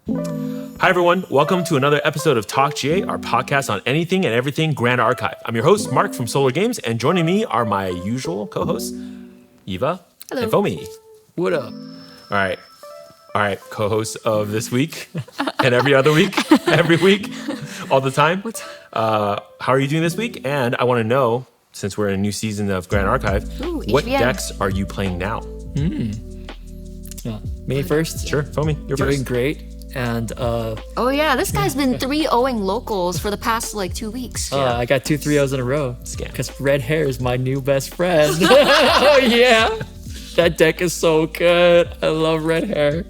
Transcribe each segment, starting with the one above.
Hi, everyone. Welcome to another episode of TalkGA, our podcast on anything and everything Grand Archive. I'm your host, Mark from Solar Games, and joining me are my usual co-hosts, Eva and Fome. What up? All right, co-hosts of this week and every other week, every week, all the time. How are you doing this week? And I want to know, since we're in a new season of Grand Archive, what HVN. decks are you playing now? Me first? Sure, Fome, you're Doing first. great. And Oh yeah, this guy's been 3-0ing locals for the past 2 weeks. I got 2 3-0s in a row. Scam. Because red hair is my new best friend. Oh yeah. That deck is so good. I love red hair.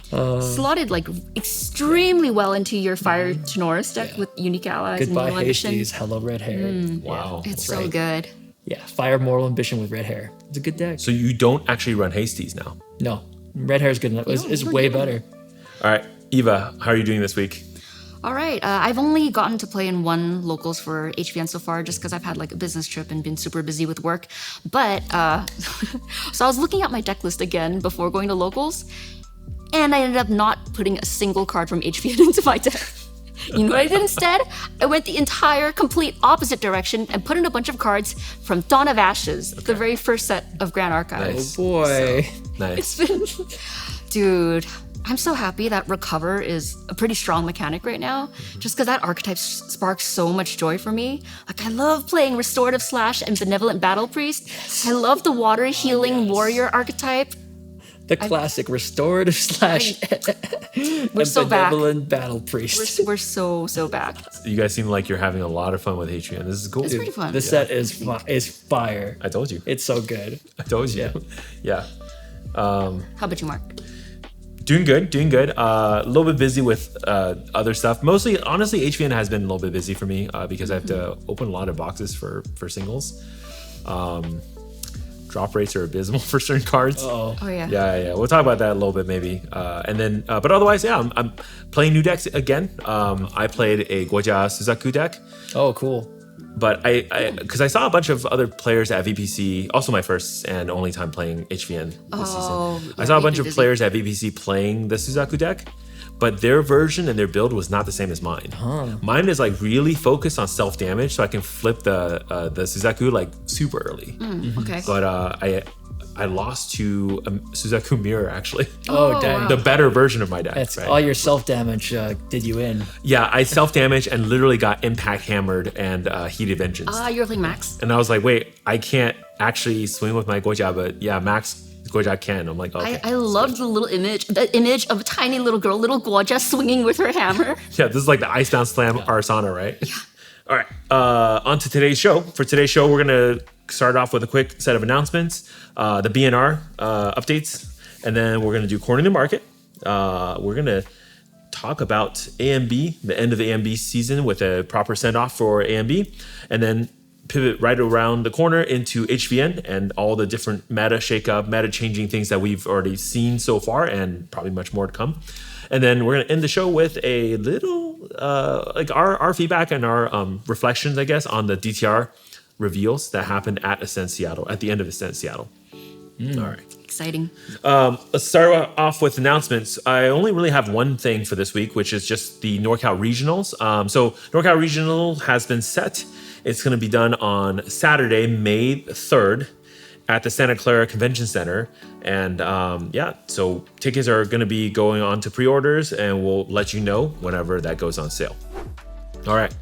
Slotted extremely well into your Fire to Norris deck with unique allies Goodbye and Mortal Ambition. Hasties. Hello red hair. Wow. It's That's so right. good. Yeah. Fire Mortal Ambition with red hair. It's a good deck. So you don't actually run Hasties now? No. Red hair is good enough. It's way better. All right, Eva, how are you doing this week? All right, I've only gotten to play in one locals for HVN so far, just because I've had a business trip and been super busy with work. But so I was looking at my deck list again before going to locals, and I ended up not putting a single card from HVN into my deck. You know what I did instead? I went the entire complete opposite direction and put in a bunch of cards from Dawn of Ashes, the very first set of Grand Archive. Nice. Oh boy. Nice. It's been, dude, I'm so happy that Recover is a pretty strong mechanic right now, just because that archetype sparks so much joy for me. I love playing Restorative Slash and Benevolent Battle Priest. I love the water healing warrior archetype. The classic restorative slash and so back. benevolent battle priest. We're so back. You guys seem like you're having a lot of fun with HVN. This is cool. It's pretty fun. This set is fire. I told you. It's so good. I told you. Yeah. How about you, Mark? Doing good. A little bit busy with other stuff. Mostly, honestly, HVN has been a little bit busy for me because I have to open a lot of boxes for singles. Drop rates are abysmal for certain cards. Oh yeah. Yeah. We'll talk about that a little bit maybe. And then, but otherwise, yeah, I'm playing new decks again. I played a Guojia Suzaku deck. Oh, cool. But because I saw a bunch of other players at VPC, also my first and only time playing HVN this season. I saw a bunch of players at VPC playing the Suzaku deck, but their version and their build was not the same as mine. Mine is really focused on self damage, so I can flip the Suzaku super early. Okay. But I lost to Suzaku Mirror actually. Oh, dang. wow. The better version of my deck. That's right? all your self damage did you in. Yeah, I self damage and literally got impact hammered and heated vengeance. You were playing Max? And I was like, wait, I can't actually swing with my Guojia, but yeah, Max Guojia can. I'm like, okay. I loved the image of a tiny little girl, little Guojia swinging with her hammer. Yeah, this is like the Icebound Slam Arsana, right? Yeah. All right, on to today's show. For today's show, we're going to start off with a quick set of announcements, the BNR updates, and then we're going to do Corner the Market. We're going to talk about AMB, the end of the AMB season with a proper send-off for AMB, and then pivot right around the corner into HVN and all the different meta shakeup, meta changing things that we've already seen so far and probably much more to come. And then we're going to end the show with a little, our feedback and our reflections, I guess, on the DTR reveals that happened at Ascend Seattle, at the end of Ascend Seattle. All right. Exciting. Let's start off with announcements. I only really have one thing for this week, which is just the NorCal Regionals. So NorCal Regional has been set. It's going to be done on Saturday, May 3rd at the Santa Clara Convention Center. And so tickets are going to be going on to pre-orders and we'll let you know whenever that goes on sale. All right.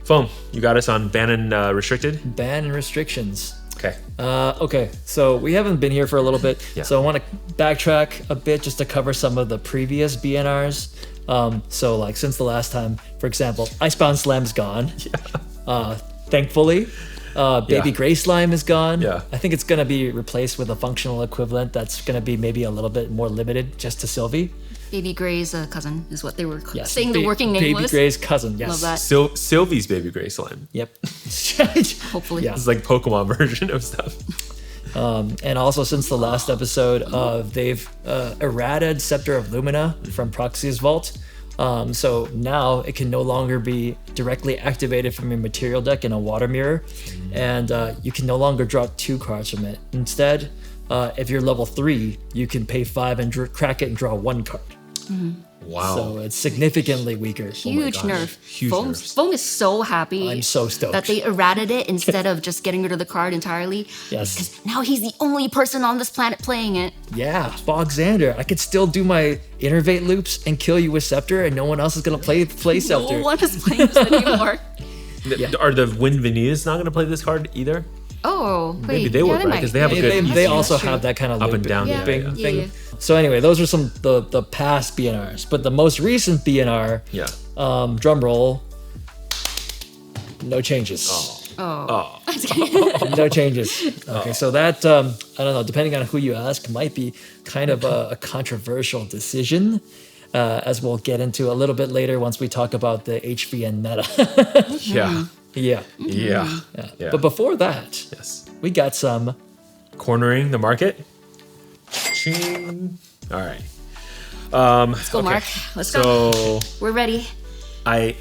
Fome, you got us on ban and restricted? Ban and restrictions. Okay. Okay, so we haven't been here for a little bit, Yeah. so I want to backtrack a bit just to cover some of the previous BNRs. So since the last time, for example, Icebound Slam's gone. Thankfully. Baby Gray Slime is gone. Yeah. I think it's going to be replaced with a functional equivalent that's going to be maybe a little bit more limited just to Sylvie. Baby Gray's cousin is what they were Yes. saying the working name Baby was. Gray's cousin, yes. Love that. Sylvie's Baby Gray Slime. Yep. Hopefully. Yeah. It's like Pokemon version of stuff. And also since the last episode, they've errated Scepter of Lumina from Proxy's Vault. So now it can no longer be directly activated from your material deck in a water mirror, and you can no longer draw 2 cards from it. Instead, if you're level 3, you can pay 5 and crack it and draw 1 card. Wow. So it's significantly weaker. Huge gosh. nerf. Huge Fome, nerfs. Fome is so happy. I'm so stoked. that they errated it instead of just getting rid of the card entirely. Yes. Because now he's the only person on this planet playing it. Yeah, Bogxander. I could still do my innervate loops and kill you with Scepter, and no one else is gonna play Scepter. No one is playing this anymore. Are the Wind Vanitas not going to play this card either? Oh, wait. Maybe they would, right? might. Because they have a They, good they That's also true. have that kind of Up and down, yeah, looping yeah, thing. yeah. So anyway, those are some the past BNRs, but the most recent BNR, Yeah. drum roll, no changes. Oh. No changes. Okay, so that I don't know. Depending on who you ask, might be kind of a controversial decision, as we'll get into a little bit later once we talk about the HVN meta. Yeah. Yeah. Yeah. Yeah. But before that, Yes. we got some. Cornering the market. Ching. All right. Let's go, Mark. Let's go. So We're ready. I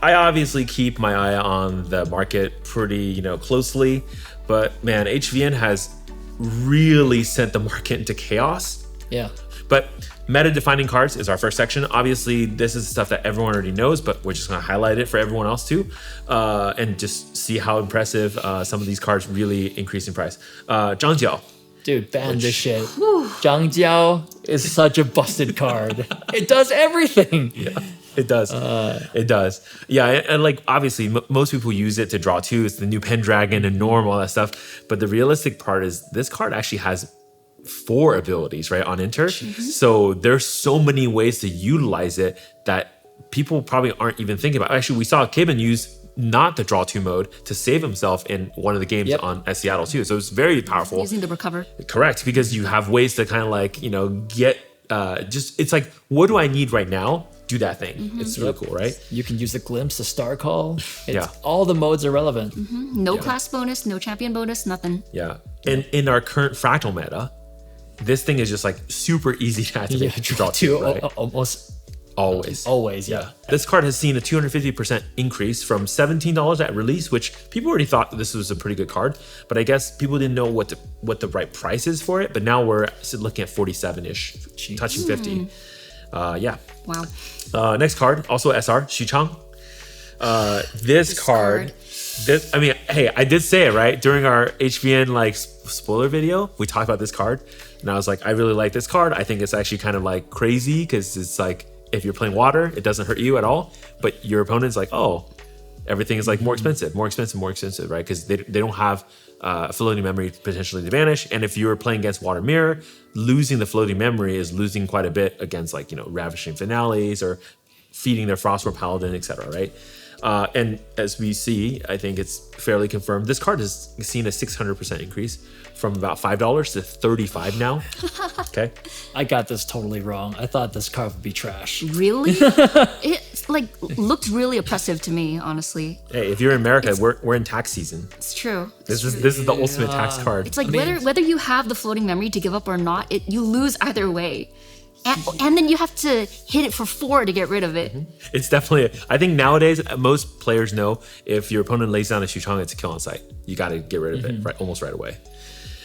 obviously keep my eye on the market pretty, closely, but man, HVN has really sent the market into chaos. Yeah. But meta defining cards is our first section. Obviously, this is stuff that everyone already knows, but we're just going to highlight it for everyone else too, and just see how impressive some of these cards really increase in price. Zhang Jiao. Dude, ban this shit. Zhang Jiao is such a busted card. It does everything. Yeah, it does. It does. Yeah, and like obviously most people use it to draw too. It's the new Pendragon and Norm, all that stuff. But the realistic part is this card actually has 4 abilities, right, on enter. So there's so many ways to utilize it that people probably aren't even thinking about. Actually, we saw Kevin use not the draw 2 mode to save himself in one of the games at Seattle too. So it's very powerful. Using the recover. Correct, because you have ways to kind of like, get it's like, what do I need right now? Do that thing. It's really cool, right? You can use the glimpse, the star call. Yeah. All the modes are relevant. No class bonus, no champion bonus, nothing. Yeah. And in our current fractal meta, this thing is just like super easy to activate. Yeah, draw 2, right? almost Always. always, yeah. This card has seen a 250% increase from $17 at release, which people already thought this was a pretty good card, but I guess people didn't know what the right price is for it. But now we're looking at 47-ish, touching 50. Yeah. Wow. Next card, also SR, Xuchang. This card, I did say it right during our HVN spoiler video. We talked about this card, and I was like, I really like this card. I think it's actually kind of like crazy because it's like if you're playing water, it doesn't hurt you at all, but your opponent's like, oh, everything is like more expensive, right? Because they don't have floating memory potentially to vanish, and if you're playing against Water Mirror, losing the floating memory is losing quite a bit against Ravishing Finales or feeding their Frostwar Paladin, etc. Right? And as we see, I think it's fairly confirmed. This card has seen a 600% increase from about $5 to $35 now. Okay. I got this totally wrong. I thought this card would be trash. Really? It looked really oppressive to me, honestly. Hey, if you're in America, we're in tax season. It's true. This is the ultimate tax card. It's like whether you have the floating memory to give up or not, you lose either way. And then you have to hit it for 4 to get rid of it. It's definitely. I think nowadays most players know if your opponent lays down a Xuchang, it's a kill on sight. You got to get rid of it almost right away.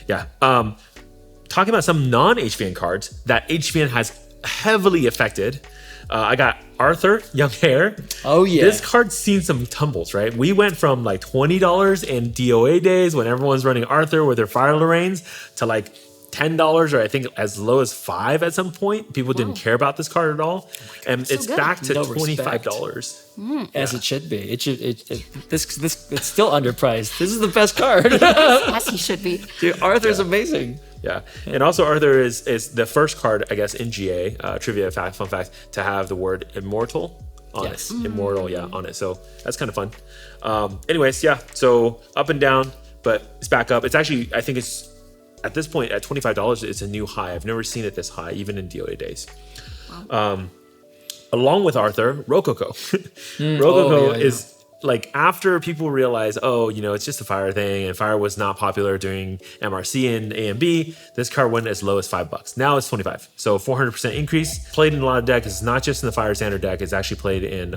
Yeah. Talking about some non-HVN cards that HVN has heavily affected. I got Arthur, Young Hair. Oh yeah. This card's seen some tumbles, right? We went from like $20 in DOA days when everyone's running Arthur with their Fire Lorraines to like $10, or I think as low as $5 at some point. People didn't care about this card at all, and it's back to $25. As it should be. It's still underpriced. This is the best card. As he should be. Dude, Arthur's amazing. Yeah, and also Arthur is the first card, I guess, in GA trivia fun fact to have the word immortal on it. Immortal, on it. So that's kind of fun. Anyways, yeah. So up and down, but it's back up. It's actually, I think it's at this point at $25. It's a new high. I've never seen it this high, even in DOA days. Wow. Along with Arthur, Rococo. Rococo is like after people realize, it's just a fire thing, and fire was not popular during MRC and A and B. This card went as low as $5. Now it's $25. So 400% increase. Played in a lot of decks. It's not just in the fire standard deck. It's actually played in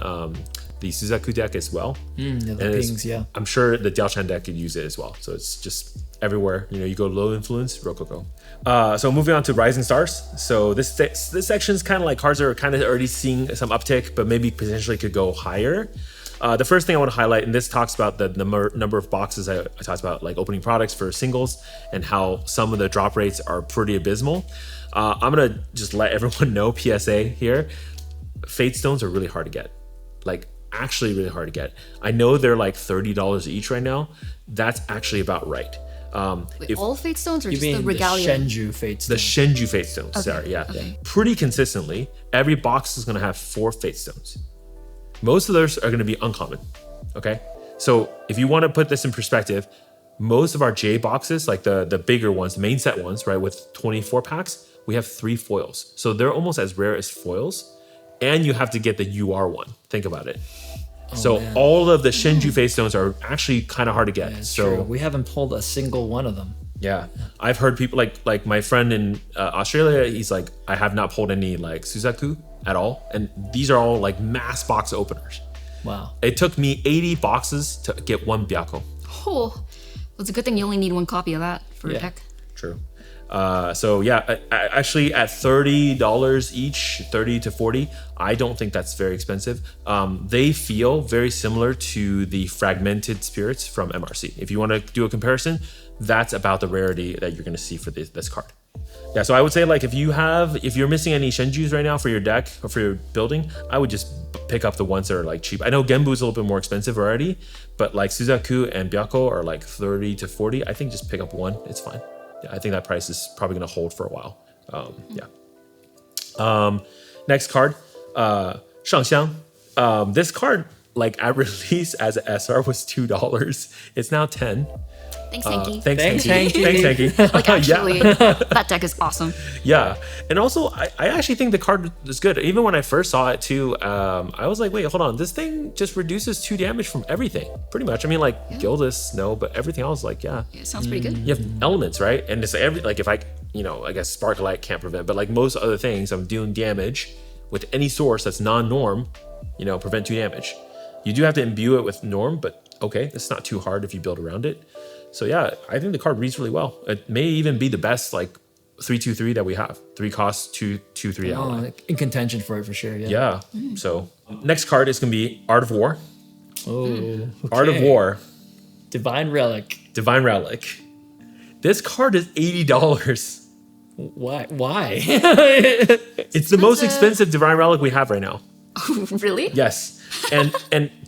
the Suzaku deck as well. The And it's- pings, yeah. I'm sure the Diaochan deck could use it as well. So it's just everywhere. You know, you go low influence, Rococo. So moving on to Rising Stars. So this section is kind of like cards that are kind of already seeing some uptick, but maybe potentially could go higher. The first thing I want to highlight, and this talks about the number of boxes I talked about, like opening products for singles and how some of the drop rates are pretty abysmal. I'm going to just let everyone know, PSA here, Fate Stones are really hard to get. Like, actually really hard to get. I know they're like $30 each right now. That's actually about right. Wait, all Fate Stones or You just the mean the Regalia? Shenju Fate The Stone? Shenju Fate Stones, sorry, yeah. okay. Pretty consistently, every box is going to have 4 Fate Stones. Most of those are going to be uncommon, okay? So if you want to put this in perspective, most of our J boxes, like the bigger ones, the main set ones, right, with 24 packs, we have 3 foils. So they're almost as rare as foils. And you have to get the UR one. Think about it. So man. all of the Shenju Fate Stones are actually kind of hard to get. It's so true. We haven't pulled a single one of them. yeah, I've heard people like my friend in Australia. He's like, I have not pulled any like Suzaku at all, and these are all like mass box openers. Wow. It took me 80 boxes to get 1 Byakko. Oh, well, it's a good thing you only need 1 copy of that for a Yeah. deck. True. So yeah, actually at $30 each, 30 to 40, I don't think that's very expensive. They feel very similar to the fragmented spirits from MRC. If you want to do a comparison, that's about the rarity that you're going to see for this card. Yeah, so I would say like if you're missing any Shenjus right now for your deck or for your building, I would just pick up the ones that are like cheap. I know Genbu's a little bit more expensive already, but like Suzaku and Byakko are like 30 to 40. I think just pick up one, it's fine. Yeah, I think that price is probably going to hold for a while. Yeah. Next card, Shangxiang. This card, like at release as an SR was $2. It's now $10. Thanks, Hanky. Thanks, Thanks, Hanky. Hanky. Thanks, Hanky. Like, actually, that deck is awesome. Yeah. And also, I actually think the card is good. Even when I first saw it too, I was like, wait, hold on. This thing just reduces 2 damage from everything, pretty much. I mean, like, Gildas, no, but everything else, like, yeah. Yeah, it sounds pretty good. You have elements, right? And it's like if I guess Sparklight can't prevent, but like most other things, I'm doing damage with any source that's non-norm, prevent 2 damage. You do have to imbue it with norm, but okay, it's not too hard if you build around it. So yeah, I think the card reads really well. It may even be the best like 3/2/3 that we have. 3 costs, 2/2/3 ally. In contention for it for sure. Yeah. Yeah. So next card is gonna be Art of War. Oh. Okay. Art of War, Divine Relic. Divine Relic. This card is $80. Why? Why? It's the most expensive Divine Relic we have right now. Really? Yes. And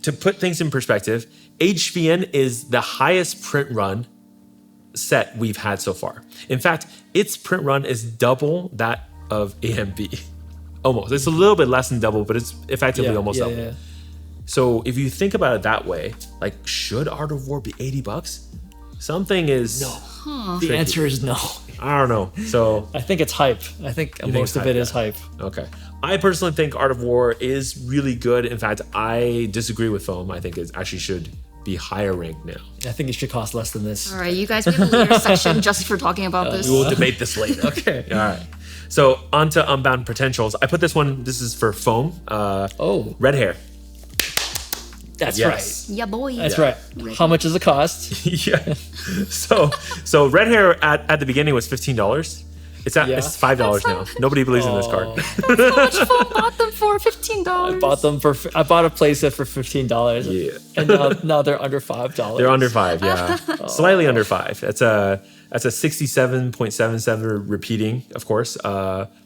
to put things in perspective, HVN is the highest print run set we've had so far. In fact, its print run is double that of AMB. Almost. It's a little bit less than double, but it's effectively almost double. Yeah. So if you think about it that way, like, should Art of War be $80? Something is The answer is no. I don't know. So I think it's hype. I think most of hype, it is hype. okay. I personally think Art of War is really good. In fact, I disagree with Fome. I think it actually should be higher ranked now. I think it should cost less than this. All right, you guys, we have a later section just for talking about this. We will debate this later. Okay. All right. So on to Unbound Potentials. I put this one, this is for Fome. Red hair. That's Yes. Yeah, boy. right. That's right. How much does it cost? Yeah. So red hair at the beginning was $15. It's $5 now. Nobody believes in this card. How much Fome bought them for? $15. I bought a playset for $15. Yeah. And now they're under $5. They're under 5, yeah. Slightly under 5. That's a 67.77 repeating, of course,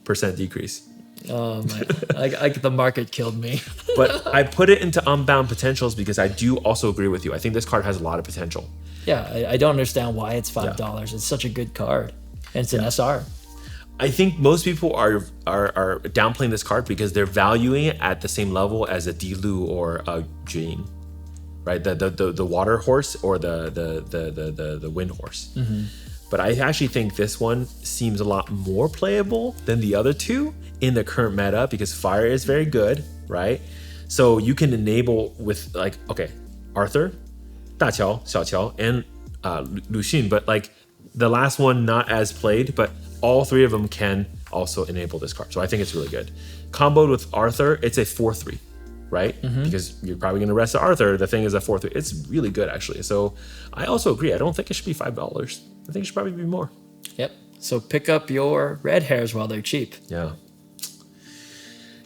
percent decrease. Oh my! The market killed me. But I put it into Unbound Potentials because I do also agree with you. I think this card has a lot of potential. Yeah, I don't understand why it's $5. It's such a good card, and it's an SR. I think most people are downplaying this card because they're valuing it at the same level as a Dilu or a Jing, right? The water horse or the wind horse. Mm-hmm. But I actually think this one seems a lot more playable than the other two in the current meta because fire is very good, right? So you can enable with like, okay, Arthur, Daqiao, Xiaoqiao, and Lu Xun, but like the last one not as played, but all 3 of them can also enable this card. So I think it's really good. Comboed with Arthur, it's a 4/3. right? Because you're probably going to rest Arthur. The thing is a 4/3. It's really good, actually. So I also agree. I don't think it should be $5. I think it should probably be more. Yep. So pick up your red hairs while they're cheap. Yeah.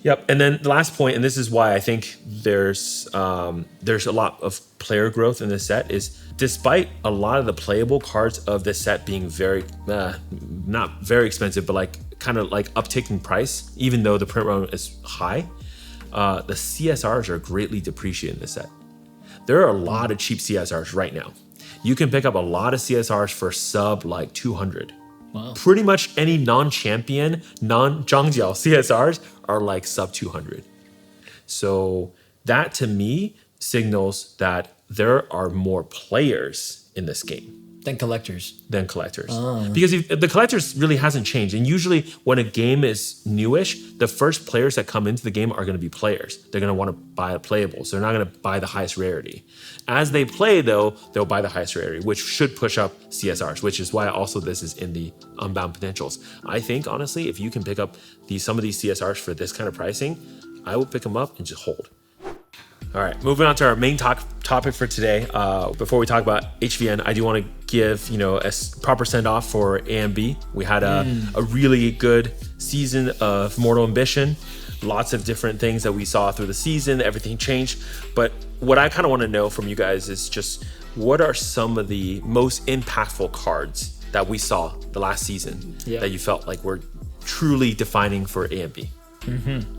Yep. And then the last point, and this is why I think there's a lot of player growth in this set, is despite a lot of the playable cards of this set being very, not very expensive, but like kind of like uptick in price, even though the print run is high, the CSRs are greatly depreciated in this set. There are a lot of cheap CSRs right now. You can pick up a lot of CSRs for sub like 200. Wow. Pretty much any non-champion, non-Zhang Jiao CSRs are like sub 200. So that to me signals that there are more players in this game Then collectors. than collectors. Because the collectors really hasn't changed. And usually when a game is newish, the first players that come into the game are going to be players. They're going to want to buy playables. They're not going to buy the highest rarity. As they play, though, they'll buy the highest rarity, which should push up CSRs, which is why also this is in the Unbound Potentials. I think, honestly, if you can pick up some of these CSRs for this kind of pricing, I will pick them up and just hold. All right, moving on to our main topic for today. Before we talk about HVN, I do want to give a proper send off for AMB. We had a really good season of Mortal Ambition. Lots of different things that we saw through the season. Everything changed. But what I kind of want to know from you guys is just what are some of the most impactful cards that we saw the last season that you felt like were truly defining for AMB?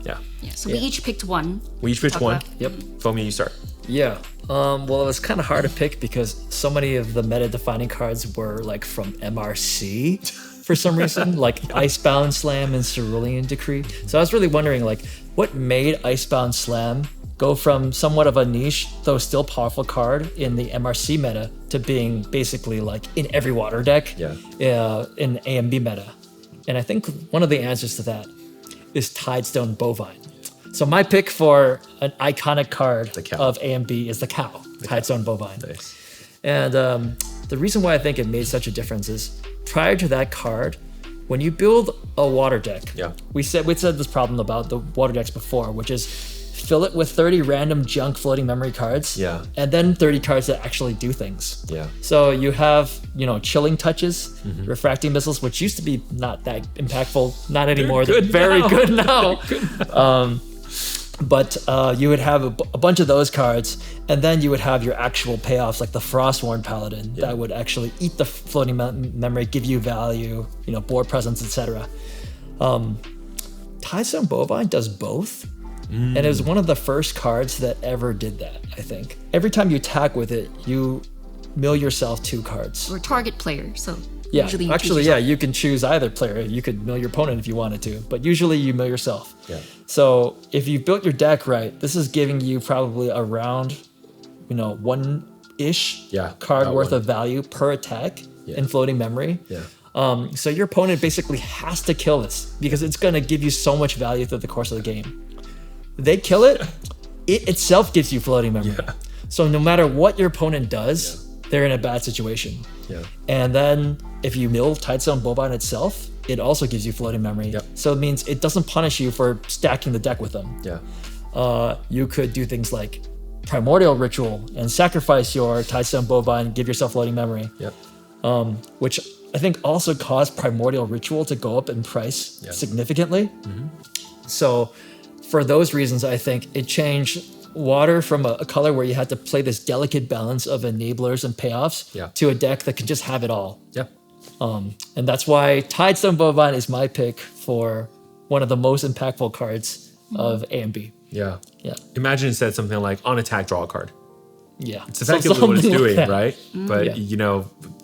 Yeah. So we each picked one. We each picked one. Yep. Fome, you start. Yeah. Well, it was kind of hard to pick because so many of the meta-defining cards were like from MRC for some reason, like Icebound Slam and Cerulean Decree. So I was really wondering, like, what made Icebound Slam go from somewhat of a niche, though still powerful card in the MRC meta to being basically like in every water deck in AMB meta? And I think one of the answers to that is Tidestone Bovine. So my pick for an iconic card of AMB is the cow, Tidestone Bovine. Nice. And the reason why I think it made such a difference is prior to that card, when you build a water deck, we said this problem about the water decks before, which is fill it with 30 random junk floating memory cards, and then 30 cards that actually do things. So you have, chilling touches, refracting missiles, which used to be not that impactful, not anymore. They're very good now. But you would have a bunch of those cards, and then you would have your actual payoffs, like the Frostworn Paladin, that would actually eat the floating memory, give you value, board presence, etc. Tidestone Bovine does both. And it was one of the first cards that ever did that, I think. Every time you attack with it, you mill yourself 2 cards. Or target player, so Yeah, usually you actually, choose yeah, yourself. you can choose either player. You could mill your opponent if you wanted to, but usually you mill yourself. Yeah. So if you built your deck right, this is giving you probably around, one-ish card worth of value per attack in floating memory. Yeah. So your opponent basically has to kill this because it's going to give you so much value through the course of the game. They kill it, it itself gives you floating memory. So no matter what your opponent does, they're in a bad situation. And then if you mill Tidestone Bovine itself, it also gives you floating memory. So it means it doesn't punish you for stacking the deck with them. You could do things like Primordial Ritual and sacrifice your Tidestone Bovine, give yourself floating memory. Which I think also caused Primordial Ritual to go up in price significantly. So for those reasons, I think it changed water from a color where you had to play this delicate balance of enablers and payoffs to a deck that can just have it all. And that's why Tidestone Bovine is my pick for one of the most impactful cards of AMB. Imagine instead something like on attack, draw a card. It's So effectively what it's something like doing, that. right? But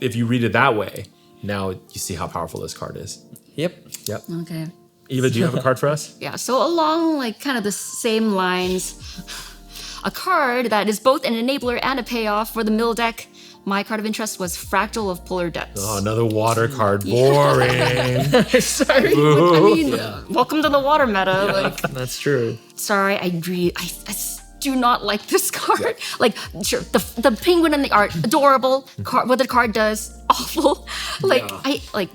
if you read it that way, now you see how powerful this card is. Okay. Eva, do you have a card for us? Yeah, so along like kind of the same lines, a card that is both an enabler and a payoff for the mill deck, my card of interest was Fractal of Polar Depths. Oh, another water card. Boring. Sorry. I mean, welcome to the water meta. That's true. Sorry, I do not like this card. Like, sure, the penguin in the art, adorable. What the card does, awful.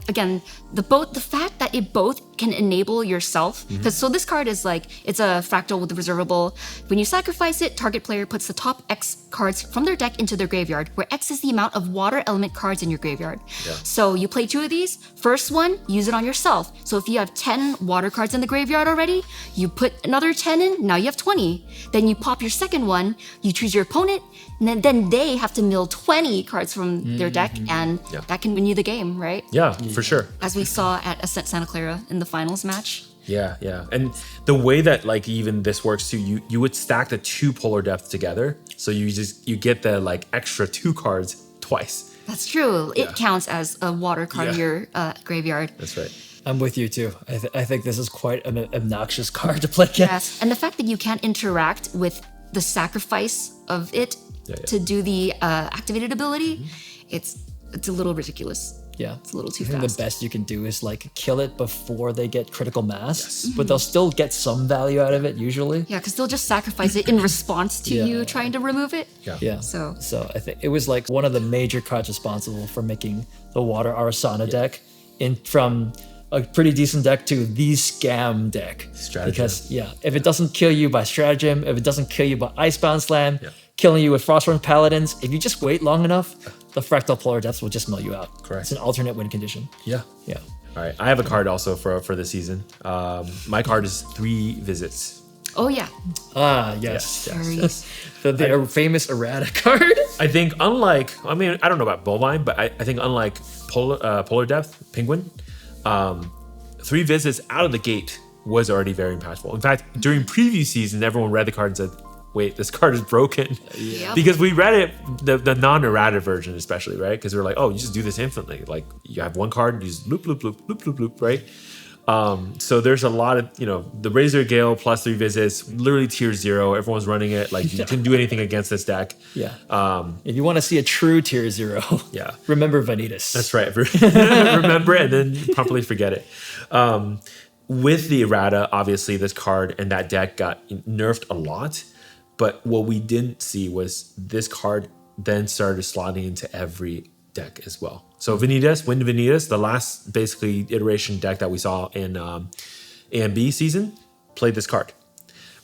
Again, the fact that it both can enable yourself, because so this card is like, it's a fractal with a reservable. When you sacrifice it, target player puts the top X cards from their deck into their graveyard, where X is the amount of water element cards in your graveyard. So you play 2 of these. First one, use it on yourself. So if you have 10 water cards in the graveyard already, you put another 10 in, now you have 20. Then you pop your second one, you choose your opponent, and then they have to mill 20 cards from their deck, and that can win you the game, right? Yeah, for sure. As we saw at Ascent Santa Clara in the finals match. Yeah. And the way that like even this works too, you would stack the 2 polar depths together. So you get the like extra 2 cards twice. That's true. It counts as a water card in your graveyard. That's right. I'm with you too. I think this is quite an obnoxious card to play against. Yes, and the fact that you can't interact with the sacrifice of it to do the activated ability, it's a little ridiculous. Yeah, it's a little too I think fast. the best you can do is like kill it before they get critical mass, but they'll still get some value out of it usually. Yeah, because they'll just sacrifice it in response to you trying to remove it. Yeah. So I think it was like one of the major cards responsible for making the Water Arasana deck from a pretty decent deck to the scam deck. Stratagem. Because if it doesn't kill you by Stratagem, if it doesn't kill you by Icebound Slam, killing you with Frostborn Paladins, if you just wait long enough, the Fractal Polar Depths will just mill you out. Correct. It's an alternate win condition. Yeah. Yeah. All right. I have a card also for this season. My card is 3 visits. oh yeah, Yes. Yes. The famous errata card. I think unlike, I don't know about Bovine, but I think unlike Polar Depth, Penguin, 3 visits out of the gate was already very impactful. In fact, during preview season, everyone read the card and said, wait, this card is broken. Yep. Because we read it, the non-errata version especially, right? Because we were like, oh, you just do this infinitely. Like, you have one card, you just loop, loop, loop, loop, loop, loop, right? So there's a lot of, the Razor Gale plus 3 visits, literally tier 0. Everyone's running it. Like, you couldn't do anything against this deck. Yeah. If you want to see a true tier 0, remember Vanitas. That's right. Remember it and then promptly forget it. With the errata, obviously, this card and that deck got nerfed a lot. But what we didn't see was this card then started slotting into every deck as well. So Wind Vanitas, the last basically iteration deck that we saw in A and B season, played this card,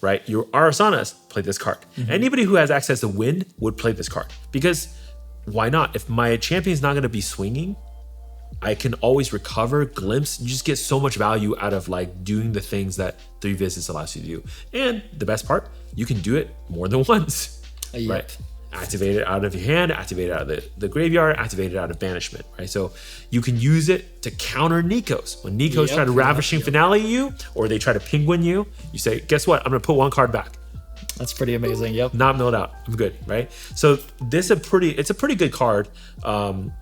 right? Your Arasanas played this card. Anybody who has access to Wind would play this card because why not? If my champion's not going to be swinging, I can always recover, glimpse. You just get so much value out of like doing the things that 3 visits allows you to do. And the best part, you can do it more than once, right? Activate it out of your hand, activate it out of the graveyard, activate it out of banishment, right? So you can use it to counter Nikos. When Nikos try to Ravishing Finale you, or they try to Penguin you, you say, guess what? I'm gonna put 1 card back. That's pretty amazing. Yep. Not milled out. I'm good, right? So it's a pretty good card,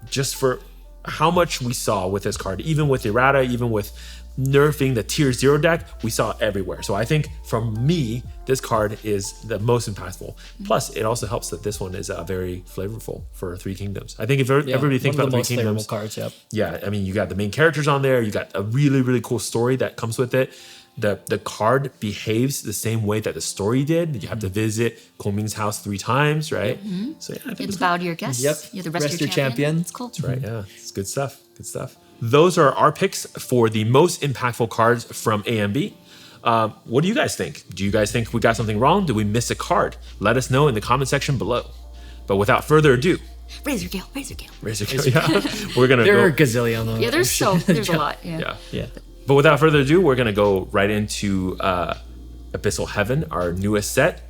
just for how much we saw with this card, even with errata, even with nerfing the tier 0 deck, we saw it everywhere. So I think from me, this card is the most impactful. Plus, it also helps that this one is very flavorful for 3 Kingdoms. I think if everybody thinks about 3 Kingdoms, cards, you got the main characters on there, you got a really, really cool story that comes with it. The card behaves the same way that the story did. You have to visit Koming's house 3 times, right? So I think it's bow to your guests. Yep. You're the rest of your champion. It's cool. That's right. Yeah, it's good stuff. Good stuff. Those are our picks for the most impactful cards from A and B. What do you guys think? Do you guys think we got something wrong? Did we miss a card? Let us know in the comment section below. But without further ado, Razor Gale. yeah, we're gonna There go. are a gazillion of them. Yeah, there's a lot. Yeah. But without further ado, we're gonna go right into Abyssal Heaven, our newest set.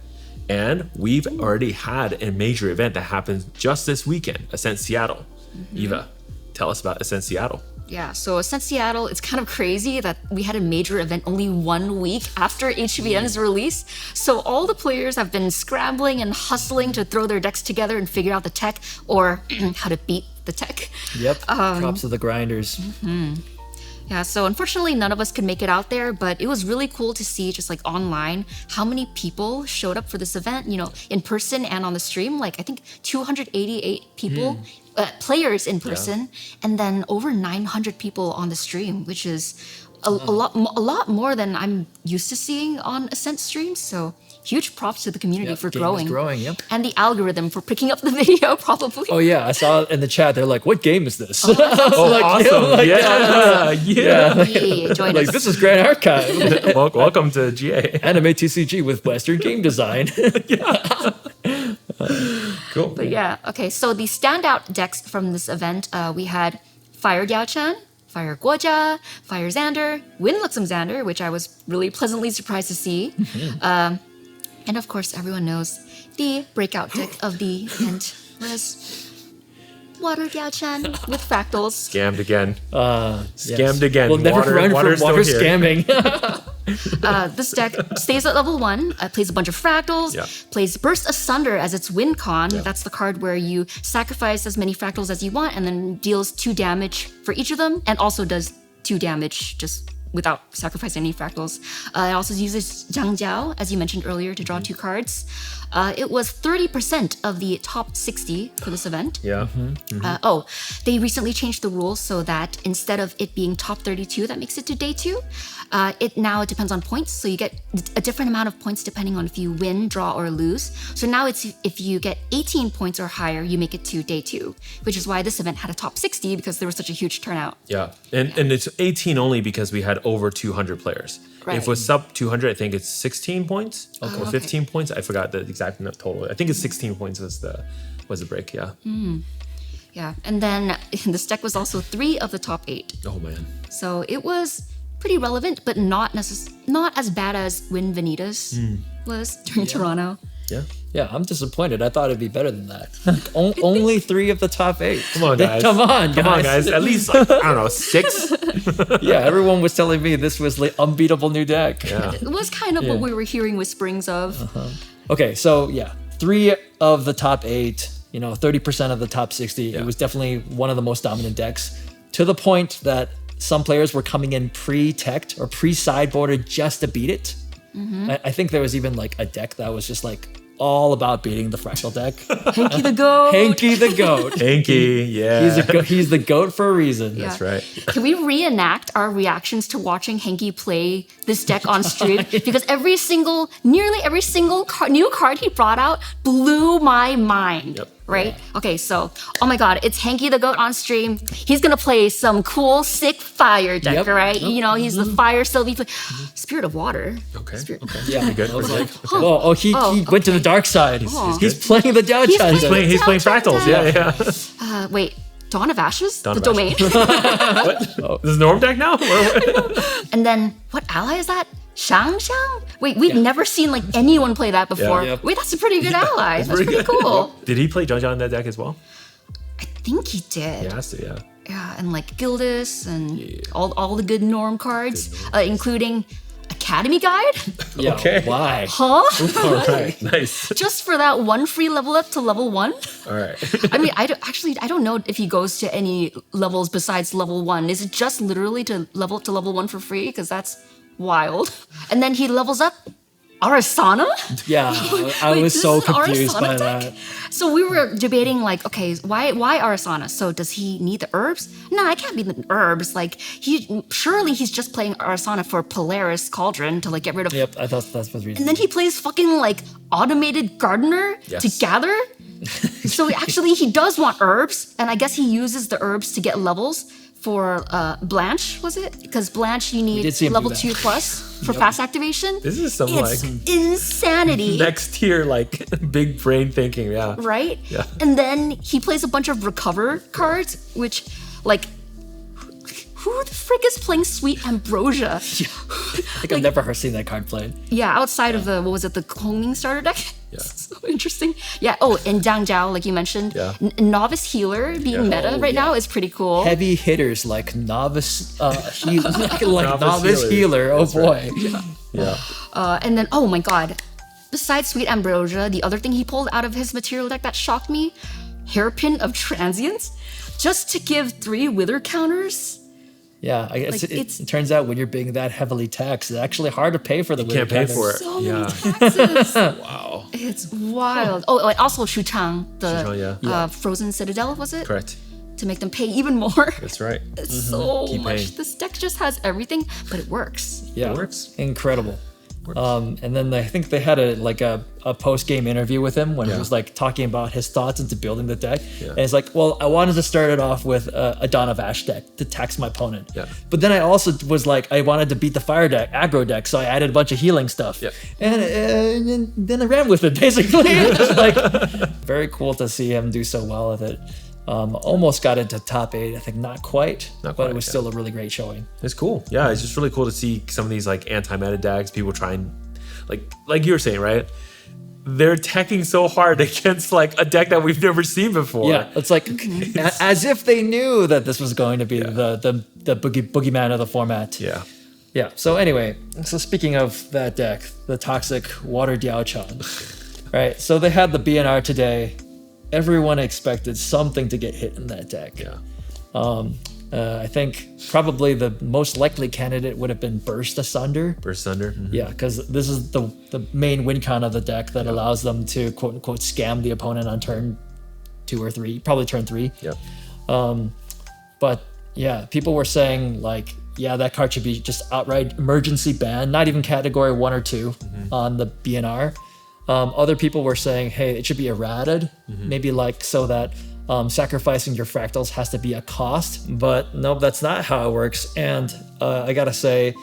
And we've already had a major event that happened just this weekend, Ascent Seattle. Eva, tell us about Ascent Seattle. Yeah, so Ascent Seattle, it's kind of crazy that we had a major event only 1 week after HVN's release. So all the players have been scrambling and hustling to throw their decks together and figure out the tech or how to beat the tech. Yep. Props to the grinders. Yeah, so unfortunately none of us could make it out there, but it was really cool to see just like online how many people showed up for this event, in person and on the stream. Like I think 288 people, players in person, and then over 900 people on the stream, which is a lot more than I'm used to seeing on Ascent streams. So huge props to the community for Game growing. is growing, yep. And the algorithm for picking up the video, probably. Oh yeah, I saw in the chat. They're like, "What game is this?" Awesome. Yeah. Hey, join Like us. this is Grand Archive, Welcome to GA. anime TCG with Western game design. Cool. But yeah, okay. So the standout decks from this event, we had Fire Diao-chan, Fire Guojia, Fire Xander, Wind Luxem Xander, which I was really pleasantly surprised to see. And of course, everyone knows the breakout deck of the event was Water Diao-chan with Fractals. Scammed again. Yes. Scammed again. We'll never run water's from water still here. scamming. This deck stays at level 1, plays a bunch of fractals, Yeah. plays Burst Asunder as its win con. Yeah. That's the card where you sacrifice as many fractals as you want and then deals 2 damage for each of them, and also does 2 damage just without sacrificing any fractals. It also uses Zhang Jiao, as you mentioned earlier, to draw 2 cards. It was 30% of the top 60 for this event. Yeah. They recently changed the rules so that instead of it being top 32 that makes it to day 2, it now depends on points. So you get a different amount of points depending on if you win, draw, or lose. So now it's if you get 18 points or higher, you make it to day 2, which is why this event had a top 60 because there was such a huge turnout. Yeah. And it's 18 only because we had over 200 players. Right. If it was sub 200, I think it's 16 points or okay. 15 points. I forgot the exact total. I think it's 16 points was the break. Yeah. Yeah, and then this deck was also 3 of the top 8. Oh man. So it was pretty relevant, but not as bad as Win Vanitas was during Toronto. Yeah. Yeah, I'm disappointed. I thought it'd be better than that. Only 3 of the top 8. Come on, guys. Come on, guys. At least like, I don't know, 6. Yeah, everyone was telling me this was like unbeatable new deck. Yeah. It was kind of what we were hearing whisperings of. Okay, so yeah, 3 of the top 8, 30% of the top 60. Yeah. It was definitely one of the most dominant decks, to the point that some players were coming in pre-teched or pre-sideboarded just to beat it. I think there was even like a deck that was just like all about beating the Fractal deck. Hanky the Goat. Hanky the Goat. Hanky, yeah. He's the goat for a reason. Yeah. That's right. Can we reenact our reactions to watching Hanky play this deck on stream? Because nearly every single new card he brought out blew my mind. Yep. Right? Okay, so, oh my god, it's Hanky the Goat on stream. He's gonna play some cool, sick fire deck, Yep. right? He's the fire Sylvie. Spirit of Water. Okay. Okay. Yeah. Good. I was Okay. like, he went to the dark side. He's playing the Jiao He's Chan playing- deck. He's playing Down, fractals. down, Yeah. Wait, Dawn of Ashes? Dawn the of domain. What? This is Norm deck now? And then, what ally is that? Zhang? Wait, we've never seen like anyone play that before. Yeah. Yep. Wait, that's a pretty good ally. That's pretty cool. Did he play Zhang in that deck as well? I think he did. He has to, yeah. Yeah, and like Gildas and all the good Norm cards, including Academy Guide. Yeah, Okay. Why? Huh? All right. Nice. Just for that one free level up to level 1? All right. I mean, I don't know if he goes to any levels besides level 1. Is it just literally to level up to level 1 for free? Because that's wild. And then he levels up Arasana? Yeah, I Wait, was this so is an confused Arasana by deck? that. So we were debating like, okay, why Arasana? So does he need the herbs? No, I can't be the herbs. Like surely he's just playing Arasana for Polaris Cauldron to like get rid of. Yep, I thought that's what reason. And then he plays fucking like automated gardener Yes. to gather. So actually he does want herbs, and I guess he uses the herbs to get levels for Blanche, was it? Because Blanche you need did see him do level that. 2 plus for fast activation. This is some It's like insanity. next tier, like big brain thinking. Yeah. Right? Yeah. And then he plays a bunch of recover cards, which, like, who the frick is playing Sweet Ambrosia? I think I've never seen that card played. Yeah, outside of the, what was it, the Cloning starter deck? Yeah. So interesting. Yeah, oh, and Zhang Jiao, like you mentioned. Yeah. Novice Healer being Yeah. meta right now is pretty cool. Heavy hitters like novice, like Novice novice healers. healer. Oh That's boy. right. Yeah. And then, oh my god, besides Sweet Ambrosia, the other thing he pulled out of his material deck that shocked me, Hairpin of Transience, just to give 3 Wither counters. Yeah, I guess Like, it turns out when you're being that heavily taxed, it's actually hard to pay for the Can't pay for it. So Yeah. many taxes. Wow. It's wild. Oh, and also Shuchang, the Shuchang, yeah. Frozen Citadel, was it? Correct. to make them pay even more. That's right. It's so Keep much. paying. This deck just has everything, but it works. Yeah, It works. Incredible. And then I think they had a post-game interview with him when he was like talking about his thoughts into building the deck. Yeah. And it's like, well, I wanted to start it off with a Dawn of Ash deck to tax my opponent. Yeah. But then I also was like, I wanted to beat the fire deck, aggro deck, so I added a bunch of healing stuff. Yeah. And then I ran with it, basically. It's like, very cool to see him do so well with it. Almost got into top 8, I think not quite, Not but quite, it was yeah. still a really great showing. It's cool. Yeah, it's just really cool to see some of these like anti-meta decks. People trying, like you were saying, right? They're teching so hard against like a deck that we've never seen before. Yeah, it's like as if they knew that this was going to be the boogeyman of the format. Yeah. Yeah. So anyway, so speaking of that deck, the toxic water Diao-chan, right? So they had the BNR today. Everyone expected something to get hit in that deck. Yeah. I think probably the most likely candidate would have been Burst Asunder. Burst Thunder. Mhm. Yeah, because this is the main win con of the deck that allows them to quote unquote scam the opponent on turn 2 or 3, probably turn 3. Yep. But yeah, people were saying like, yeah, that card should be just outright emergency ban, not even category 1 or 2 on the BNR. Other people were saying, hey, it should be errated, maybe like so that sacrificing your fractals has to be a cost. But nope, that's not how it works. And I gotta say,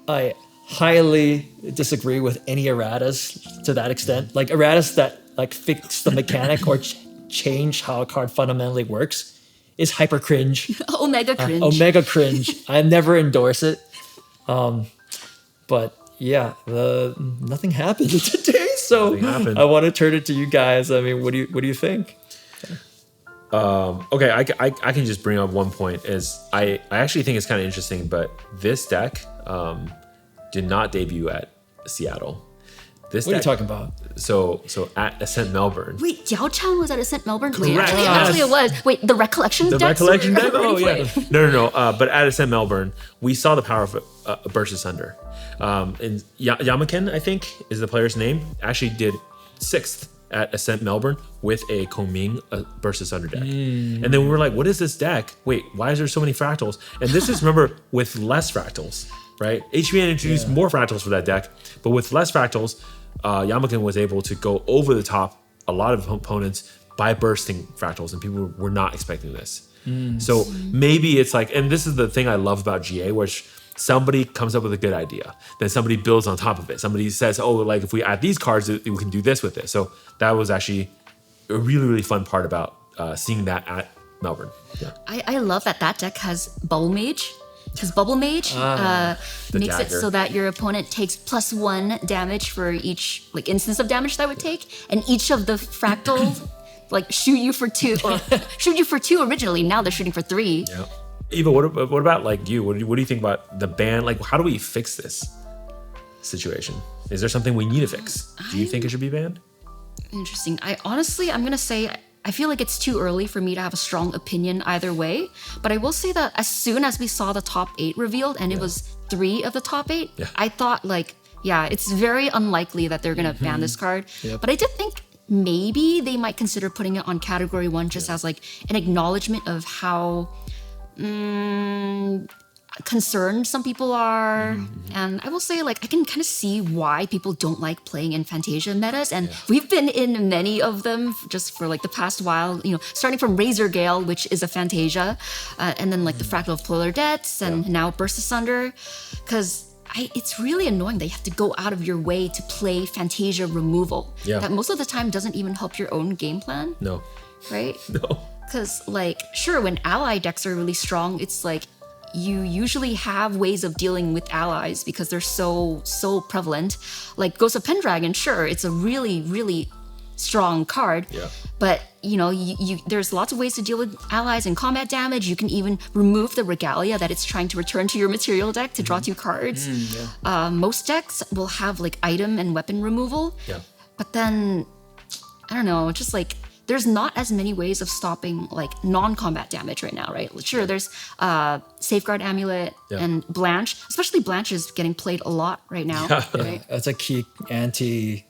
I highly disagree with any erratas to that extent. Like erratas that like fix the mechanic or change how a card fundamentally works is hyper cringe. Omega cringe. Omega cringe. I never endorse it. But yeah, nothing happened today. So Nothing happened. I want to turn it to you guys. I mean, what do you think? Okay, I can just bring up one point. Is I actually think it's kind of interesting, but this deck did not debut at Seattle. This What are you deck, talking about? So at Ascent Melbourne. Wait, Jiao Chan was at Ascent Melbourne? Wait, Correct. actually it was. Wait, the recollection The decks recollection were deck? Oh, already yeah. played. No. But at Ascent Melbourne, we saw the power of Burst Asunder. And Yamaken, I think, is the player's name, actually did 6th at Ascent Melbourne with a Koming Burst Asunder deck. And then we were like, what is this deck? Wait, why is there so many fractals? And this is, remember, with less fractals, right? HBN introduced more fractals for that deck, but with less fractals, Yamaken was able to go over the top a lot of opponents by bursting fractals, and people were not expecting this. So maybe it's like, and this is the thing I love about GA, which somebody comes up with a good idea, then somebody builds on top of it. Somebody says, oh, like if we add these cards, we can do this with it. So that was actually a really, really fun part about seeing that at Melbourne. Yeah. I love that deck has Bubble Mage. Because Bubble Mage makes it dagger. so that your opponent takes +1 damage for each like instance of damage that would take, and each of the fractals like shoot you for 2 originally. Now they're shooting for 3. Yeah. Eva, what about like you? What do you think about the ban? Like, how do we fix this situation? Is there something we need to fix? Do you think it should be banned? Interesting. I'm gonna say I feel like it's too early for me to have a strong opinion either way. But I will say that as soon as we saw the top 8 revealed, and it was 3 of the top 8, I thought like, yeah, it's very unlikely that they're gonna ban this card. But I did think maybe they might consider putting it on category 1 just as like an acknowledgement of how concerned some people are. And I will say, like, I can kind of see why people don't like playing in Fantasia metas, and we've been in many of them just for like the past while, you know, starting from Razor Gale, which is a Fantasia, and then like the Fractal of Polar Debts, and now Burst Asunder, because it's really annoying that you have to go out of your way to play Fantasia removal that most of the time doesn't even help your own game plan. No. Right? No. Because, like, sure, when ally decks are really strong, it's like you usually have ways of dealing with allies because they're so prevalent. Like Ghost of Pendragon, sure, it's a really, really strong card. But, you know, there's lots of ways to deal with allies and combat damage. You can even remove the regalia that it's trying to return to your material deck to draw 2 cards. Most decks will have, like, item and weapon removal. But then, I don't know, just like, there's not as many ways of stopping like non-combat damage right now, right? Sure, there's Safeguard Amulet and Blanche. Especially Blanche is getting played a lot right now. Right? That's a key anti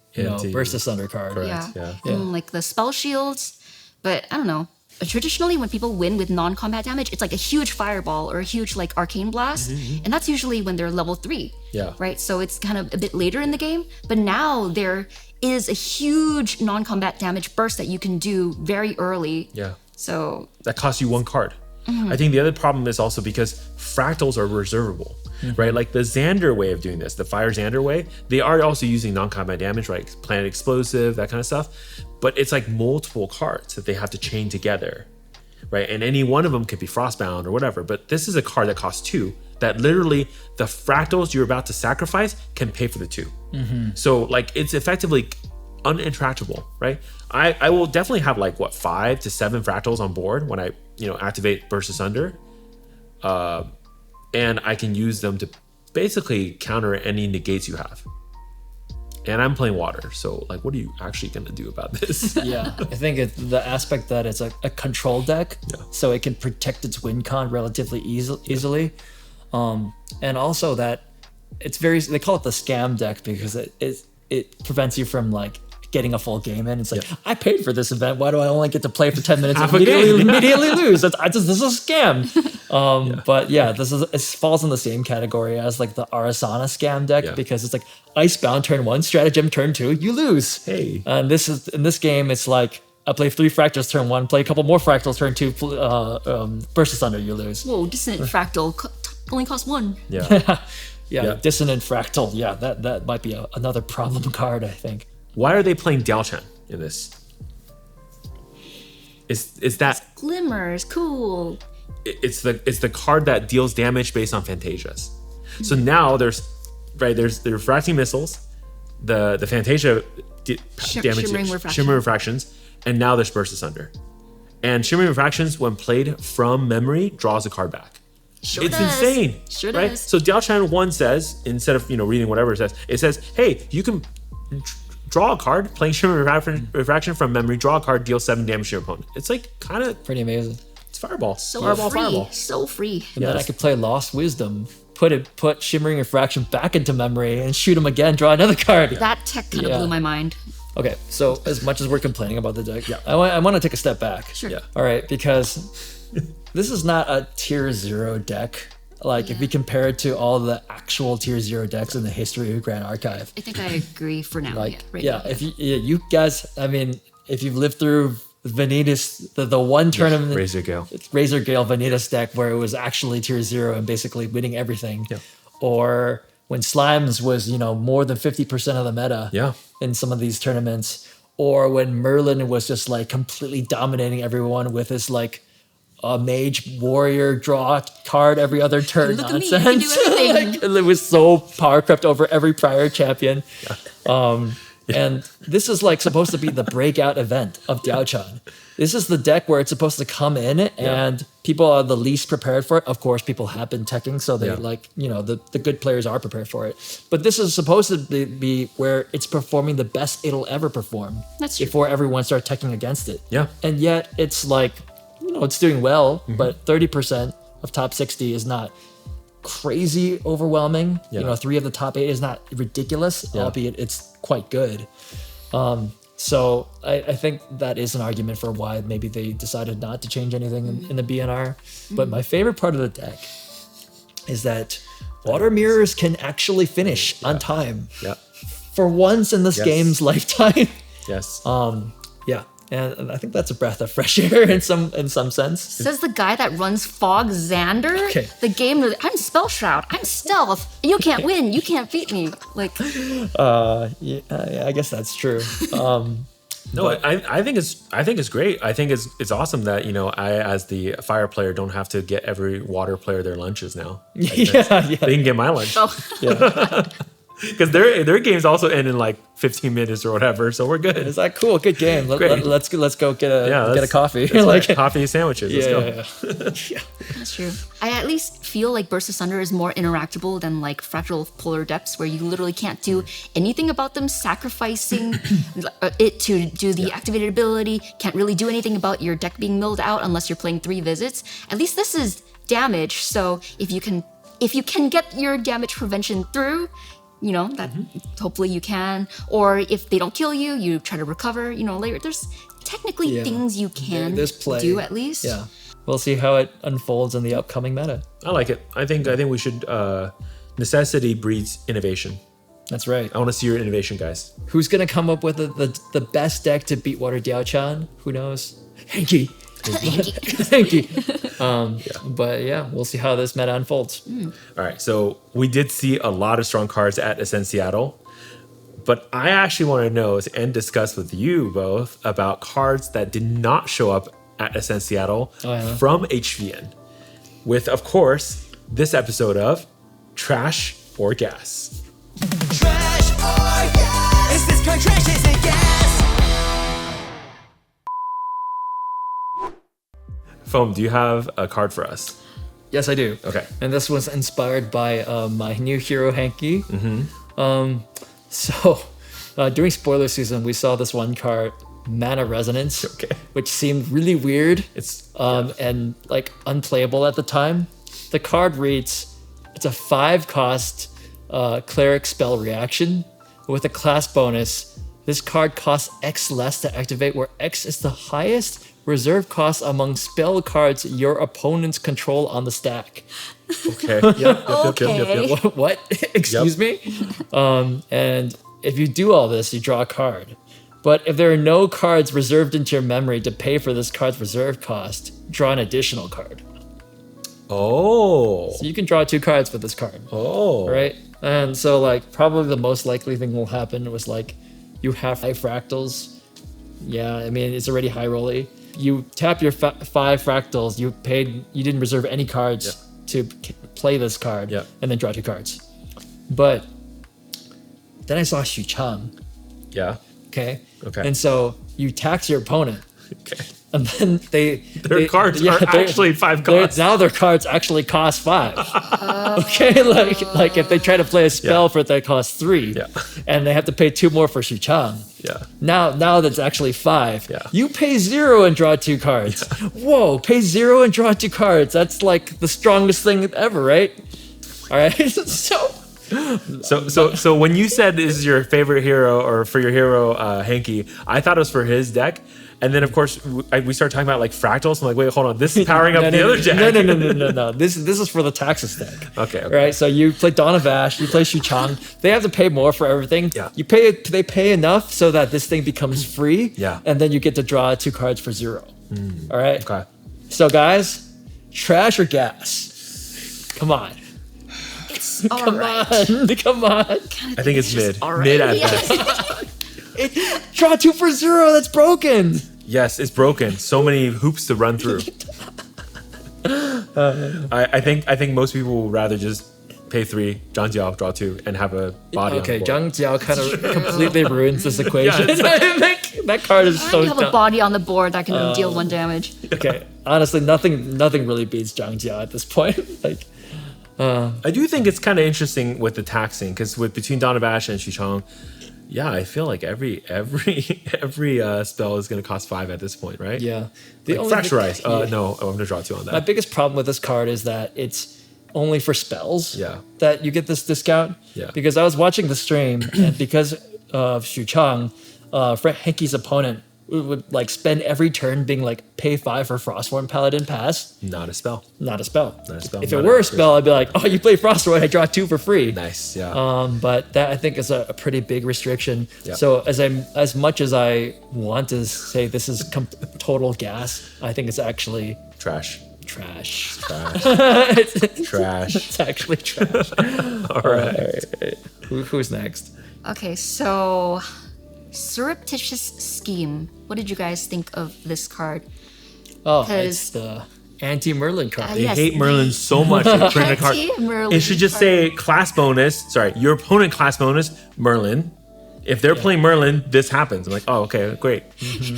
Burst Asunder card. Correct. And like the spell shields. But I don't know. traditionally when people win with non-combat damage, it's like a huge fireball or a huge like arcane blast, and that's usually when they're level 3. Yeah. Right. So it's kind of a bit later in the game, but now there is a huge non-combat damage burst that you can do very early. Yeah. So that costs you 1 card. I think the other problem is also because fractals are reservable, right? Like the Xander way of doing this, the Fire Xander way, they are also using non-combat damage, right? Planet Explosive, that kind of stuff. But it's like multiple cards that they have to chain together, right? And any one of them could be Frostbound or whatever. But this is a card that costs 2, that literally the fractals you're about to sacrifice can pay for the 2. So like it's effectively uninteractable, right? I will definitely have like 5 to 7 fractals on board when I activate Burst Asunder, and I can use them to basically counter any negates you have. And I'm playing water, so like, what are you actually gonna do about this? Yeah, I think the aspect that it's a control deck, so it can protect its win con relatively easily, and also that it's they call it the scam deck because it prevents you from like getting a full game in. It's like, I paid for this event. Why do I only get to play for 10 minutes and immediately lose? This is a scam. But yeah, it falls in the same category as like the Arasana scam deck because it's like Icebound turn 1, Stratagem turn 2, you lose. Hey. And in this game, it's like I play 3 fractals turn 1, play a couple more fractals turn 2, Burst Asunder, you lose. Whoa, Dissonant Fractal only costs 1. Yeah, Dissonant Fractal. Yeah, that might be another problem card, I think. Why are they playing Diao in this? Is that Glimmers, cool. it's the card that deals damage based on Fantasias. So now there's the refracting missiles, the Fantasia damage, Shimmering Refractions, and now there's Burst Asunder. And Shimmering Refractions, when played from memory, draws a card back. It's insane. Sure right? does. So Diao 1 says, instead of reading whatever it says, hey, you can draw a card, playing Shimmering Refraction from memory, draw a card, deal 7 damage to your opponent. It's like kind of pretty amazing. It's Fireball. Fireball. So free. And then I could play Lost Wisdom, put Shimmering Refraction back into memory and shoot him again, draw another card. That tech kind of blew my mind. Okay, so as much as we're complaining about the deck, I want to take a step back. Sure. Yeah. All right, because this is not a tier 0 deck. Like if we compare it to all the actual tier 0 decks in the history of Grand Archive. I think I agree for now. If you guys, I mean, if you've lived through Vanitas, the one tournament, Razor Gale Vanitas deck where it was actually tier 0 and basically winning everything, or when Slimes was more than 50% of the meta in some of these tournaments, or when Merlin was just like completely dominating everyone with his like a mage warrior draw card every other turn nonsense. Look at me, I can do everything. It was so power crept over every prior champion. And this is like supposed to be the breakout event of Diao. This is the deck where it's supposed to come in and people are the least prepared for it. Of course, people have been teching, so they the good players are prepared for it. But this is supposed to be where it's performing the best it'll ever perform. That's true. Before everyone starts teching against it. Yeah. And yet it's like, it's doing well, but 30% of top 60 is not crazy overwhelming. 3 of the top 8 is not ridiculous, albeit it's quite good. So I think that is an argument for why maybe they decided not to change anything in the BNR. But my favorite part of the deck is that water mirrors can actually finish on time. Yeah. For once in this game's lifetime. Yes. And I think that's a breath of fresh air in some sense. Says the guy that runs Fog Xander. Okay. The game. I'm Spell Shroud. I'm Stealth. You can't win. You can't beat me. Like. I guess that's true. I think it's great. I think it's awesome that I as the fire player don't have to get every water player their lunches now. They can get my lunch. Because their games also end in like 15 minutes or whatever, so we're good. Is that cool? Good game. Let's go get a coffee. Like coffee and sandwiches. Let's go. That's true. I at least feel like Burst Asunder is more interactable than like Fractal Polar Depths, where you literally can't do anything about them, sacrificing it to do the activated ability. Can't really do anything about your deck being milled out unless you're playing 3 visits. At least this is damage, so if you can get your damage prevention through, hopefully you can. Or if they don't kill you, you try to recover, later. There's technically Yeah. things you can There's play. do at least. Yeah. We'll see how it unfolds in the upcoming meta. I like it. I think we should. Necessity breeds innovation. That's right. I want to see your innovation, guys. Who's gonna come up with the best deck to beat Water Diao-chan? Who knows? Hanky. Hanky. But yeah, we'll see how this meta unfolds. All right, so we did see a lot of strong cards at Ascend Seattle, but I actually want to know and discuss with you both about cards that did not show up at Ascend Seattle from HVN, with, of course, this episode of Trash or Gas. Trash or gas? Is this card trash? Is it gas? Fome, do you have a card for us? Yes, I do. Okay. And this was inspired by my new hero Hanky. During spoiler season, we saw this one card, Mana Resonance, which seemed really weird. It's and like unplayable at the time. The card reads, it's a 5-cost cleric spell reaction with a class bonus. This card costs X less to activate, where X is the highest reserve cost among spell cards your opponents control on the stack. okay. Okay. What? Excuse me? And if you do all this, you draw a card. But if there are no cards reserved into your memory to pay for this card's reserve cost, draw an additional card. Oh. So you can draw 2 cards with this card. Oh. Right? And so like probably the most likely thing will happen was like you have 5 fractals. Yeah, I mean it's already high rolly. You tap your 5 fractals, you didn't reserve any cards to play this card, and then draw 2 cards. But then I saw Xu Chang. Yeah. Okay. Okay. And so you tax your opponent. Okay. And then Their cards are actually 5 costs. Now their cards actually cost 5. Okay, like if they try to play a spell for it that costs 3, and they have to pay 2 more for Xu Chang. Yeah. Now that's actually 5. Yeah. You pay 0 and draw 2 cards. Whoa, pay 0 and draw 2 cards. That's like the strongest thing ever, right? All right. So when you said this is your favorite hero or for your hero Hanky, I thought it was for his deck. And then, of course, we started talking about like fractals. I'm like, wait, hold on. This is powering up the other deck. No. This is for the Taxus deck. Okay. Right. So you play Dawn of Ash. You play Xu Chang. They have to pay more for everything. Yeah. They pay enough so that this thing becomes free. Yeah. And then you get to draw 2 cards for 0. All right. Okay. So guys, trash or gas? Come on. Come on. Come on. I think it's mid. All right. Mid at best. Draw 2 for 0. That's broken. Yes, it's broken. So many hoops to run through. I think most people would rather just pay 3, Zhang Jiao, draw 2, and have a body on the board. Zhang Jiao kind of completely ruins this equation. Yeah, that card is so You have a dumb. body on the board that can deal 1 damage. Okay, honestly, nothing really beats Zhang Jiao at this point. Like, I do think it's kind of interesting with the taxing, because between Dawn of Ash and Xu Chang, yeah, I feel like every spell is going to cost 5 at this point, right? yeah. Fracturize. No, I'm going to draw 2 on that. My biggest problem with this card is that it's only for spells. Yeah. That you get this discount. Yeah. Because I was watching the stream, and because of Xu Chang, Henki's opponent would like spend every turn being like pay 5 for Frostborn Paladin Pass. Not a spell. Not a spell. Not a spell. If Not it were a a spell, I'd be like, oh, you play Frostborn, I draw 2 for free. Nice, yeah. But that I think is a pretty big restriction. Yeah. So as much as I want to say this is total gas, I think it's actually Trash. trash. Trash. Trash. It's actually trash. All right. Who's next? Okay, so Surreptitious Scheme. What did you guys think of this card? Oh, 'Cause- it's the anti-Merlin card. They Yes. hate Merlin so much. They print a card. Anti-Merlin It should just card. say class bonus. Sorry, your opponent class bonus, Merlin. If they're playing Merlin, this happens. I'm like, oh, okay, great.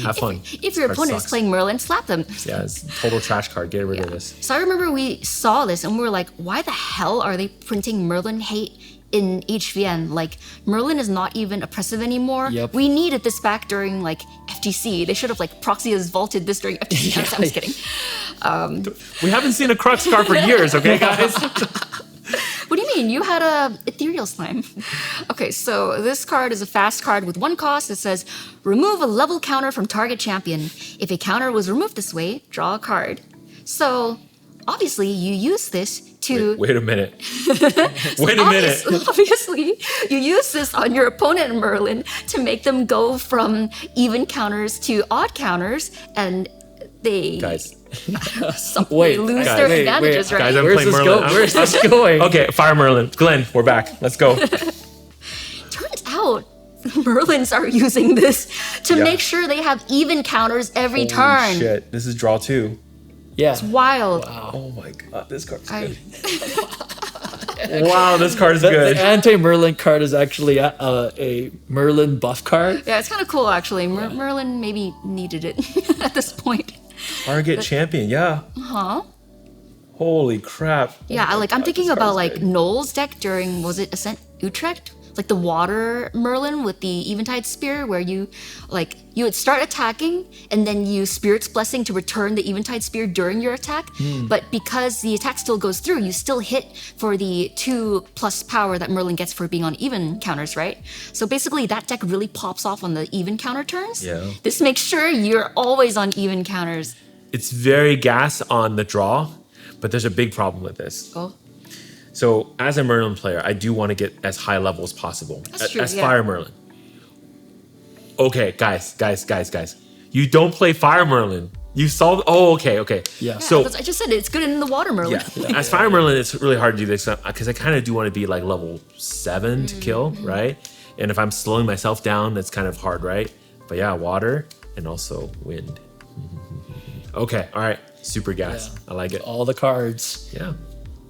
Have fun. If your Card opponent is sucks. playing Merlin, slap them. Yeah, it's a total trash card. Get rid of this. So I remember we saw this and we were like, why the hell are they printing Merlin hate in HVN? Like, Merlin is not even oppressive anymore. Yep. We needed this back during like FGC. They should have like Proxia's vaulted this during FGC. I'm just kidding. We haven't seen a Crux card for years, okay, guys? What do you mean? You had a ethereal slime. Okay, so this card is a fast card with 1 cost. It says, remove a level counter from target champion. If a counter was removed this way, draw a card. So, obviously, you use this to... Wait a minute. Wait a minute. Obviously, you use this on your opponent Merlin to make them go from even counters to odd counters, and they... Guys. Wait, they lose guys, their wait, advantages, wait. right? Guys, I'm Where's playing this Merlin. going? Where's this going? Okay, Fire Merlin. Glenn, we're back. Let's go. Turns out Merlins are using this to Yeah. make sure they have even counters every Holy turn. shit. This is draw 2. Yeah. Wild. Oh my god, this card's I- good. Wow, this card is The good. anti-Merlin card is actually a Merlin buff card. Yeah, it's kind of cool actually. Merlin maybe needed it at this point. Target champion, yeah. Huh? Holy crap. Yeah, I'm God, thinking this about card's like good. Noel's deck during, was it Ascent Utrecht? Like the water Merlin with the Eventide Spear, where you would start attacking and then you Spirit's Blessing to return the Eventide Spear during your attack. But because the attack still goes through, you still hit for the 2+ power that Merlin gets for being on even counters, right? So basically that deck really pops off on the even counter turns. Yeah. This makes sure you're always on even counters. It's very gas on the draw, but there's a big problem with this. Oh. So, as a Merlin player, I do want to get as high level as possible. That's true, as yeah. Fire Merlin. Okay, guys. You don't play Fire Merlin. You solve. Oh, okay. Yeah. So, I just said it's good in the water Merlin. yeah, as Fire Merlin, it's really hard to do this because I kind of do want to be like level 7 to kill, right? And if I'm slowing myself down, that's kind of hard, right? But yeah, water and also wind. Okay, all right. Super gas. Yeah. I like it. All the cards. Yeah.